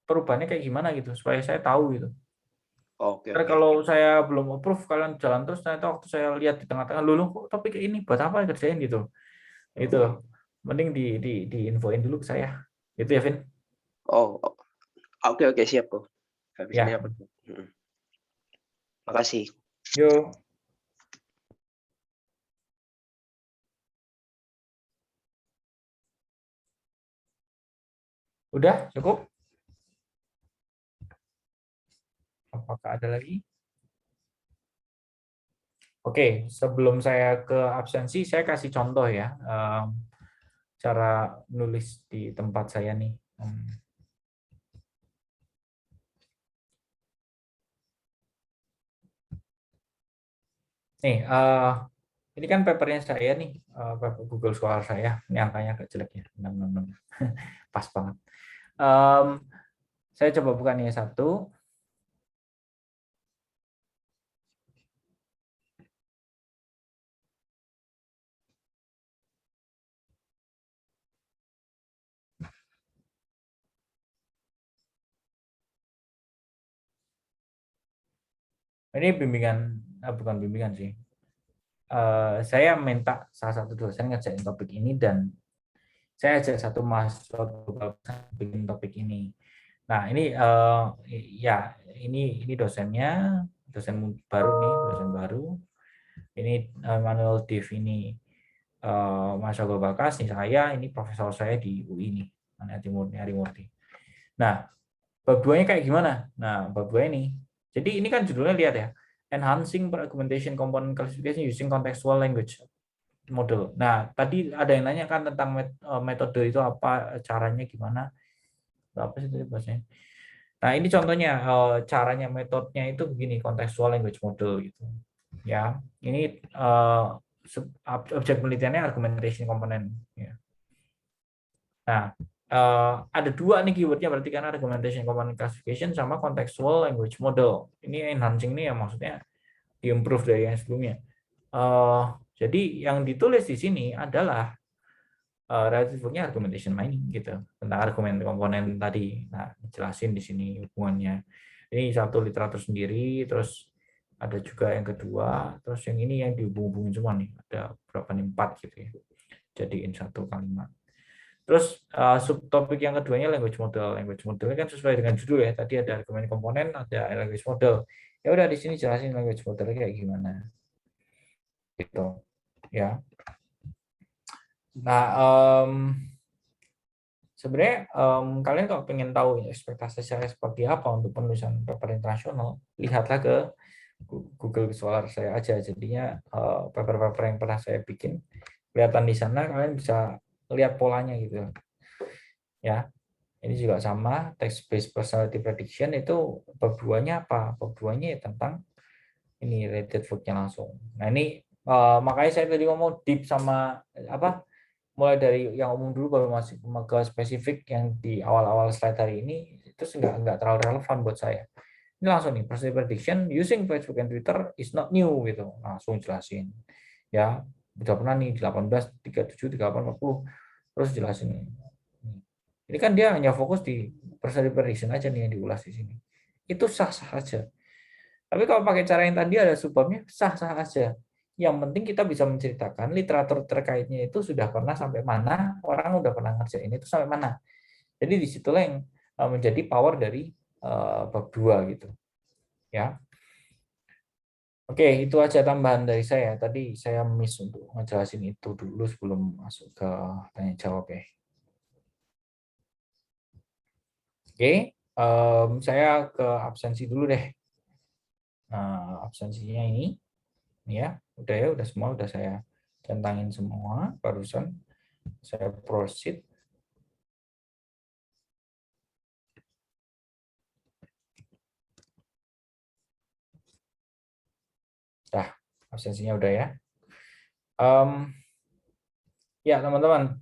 perubahannya kayak gimana gitu, supaya saya tahu gitu. Oke. Karena kalau saya belum approve, kalian jalan terus, ternyata waktu saya lihat di tengah-tengah, lulu kok topik kayak ini, buat apa kerjain gitu. Itu, mending di infoin dulu ke saya. Itu ya, Vin? Oh, oke siap kok. Habis ini Ya. aku. Makasih. Yuk. Udah, cukup? Apakah ada lagi? Oke, sebelum saya ke absensi, saya kasih contoh ya, cara nulis di tempat saya nih. Nih, ini kan papernya saya nih, paper Google Scholar saya. Ini angkanya agak jelek ya, 666. Pas banget. Saya coba buka nih satu. Ini bimbingan, bukan bimbingan sih. Saya minta salah satu dosen ngerjain topik ini dan saya ajak satu mahasiswa bikin topik ini. Nah, ini ya ini dosennya, dosen baru. Ini Manuel Div ini Mas Yogo Bakas, ini saya, ini profesor saya di UI ini, Harimurti. Nah, bab 2-nya kayak gimana? Nah, bab 2 ini. Jadi ini kan judulnya lihat ya, Enhancing Argumentation Component Classification Using Contextual Language. model. Nah, tadi ada yang nanya kan tentang metode itu apa, caranya gimana? Apa sih tadi bahasanya? Nah, ini contohnya caranya, metodenya itu begini, contextual language model gitu. Ya, ini objek penelitiannya argumentation component. Ya. Nah, ada dua nih keywordnya berarti kan, argumentation component classification sama contextual language model. Ini enhancing nih ya, maksudnya diimprove dari yang sebelumnya. Jadi yang ditulis di sini adalah relative work-nya argumentation mining gitu, tentang argumen komponen tadi. Nah, jelasin di sini hubungannya. Ini satu literatur sendiri, terus ada juga yang kedua, terus yang ini yang dihubung-hubungin semua nih, ada berapa nih, 4 gitu ya, jadiin satu kalimat. Terus subtopik yang keduanya language model. Language model kan sesuai dengan judul ya, tadi ada argumen komponen, ada language model. Ya udah, di sini jelasin language modelnya kayak gimana gitu ya. Nah, sebenarnya kalian kalau pengen tahu ekspektasi saya seperti apa untuk penulisan paper internasional, lihatlah ke Google Scholar saya aja. Jadinya paper-paper yang pernah saya bikin kelihatan di sana, kalian bisa lihat polanya gitu ya. Ini juga sama, text based personality prediction itu bab 2-nya apa? Bab 2-nya ya tentang ini related work-nya langsung. Nah, ini makanya saya tadi ngomong deep sama apa? Mulai dari yang umum dulu baru masuk ke spesifik yang di awal-awal slide hari ini, itu nggak terlalu relevan buat saya. Ini langsung nih, personality prediction using Facebook and Twitter is not new gitu. Langsung jelasin. Ya, udah pernah nih di 18, 37, 38, 40. Terus jelasin. Ini kan dia hanya fokus di personality prediction aja nih yang diulas di sini. Itu sah-sah aja. Tapi kalau pakai cara yang tadi ada subbabnya, sah-sah aja. Yang penting kita bisa menceritakan literatur terkaitnya itu sudah pernah sampai mana, orang udah pernah ngerjain itu sampai mana. Jadi disitulah yang menjadi power dari bab 2 gitu. Ya. Oke, itu aja tambahan dari saya. Tadi saya miss untuk ngejelasin itu dulu sebelum masuk ke tanya jawab ya. Oke, saya ke absensi dulu deh. Nah, absensinya ini ya, udah semua udah saya centangin semua barusan. Saya proceed. Dah, absensinya udah ya. Ya teman-teman,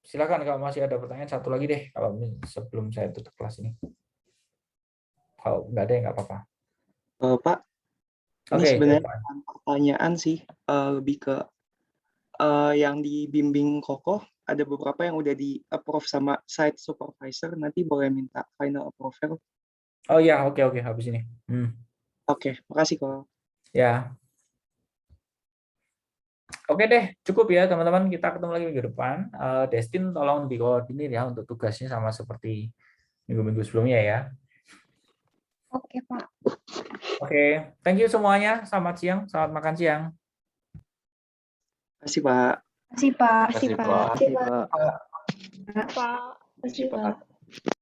silakan kalau masih ada pertanyaan, satu lagi deh kalau sebelum saya tutup kelas ini. Kalau nggak ada ya nggak apa-apa. Pak, ini Oke, sebenarnya bukan pertanyaan sih, lebih ke yang dibimbing Kokoh, ada beberapa yang udah di approve sama site supervisor, nanti boleh minta final approval. Oh ya, oke, habis ini. Oke, makasih kok. Ya. Oke deh, cukup ya teman-teman. Kita ketemu lagi minggu depan. Destin tolong dikoordinir ya untuk tugasnya sama seperti minggu-minggu sebelumnya ya. Oke, Pak. Oke, thank you semuanya. Selamat siang, selamat makan siang. Makasih, Pak. Terima kasih, Pak. Terima kasih, Pak. Terima kasih, Pak. Terima kasih, Pak.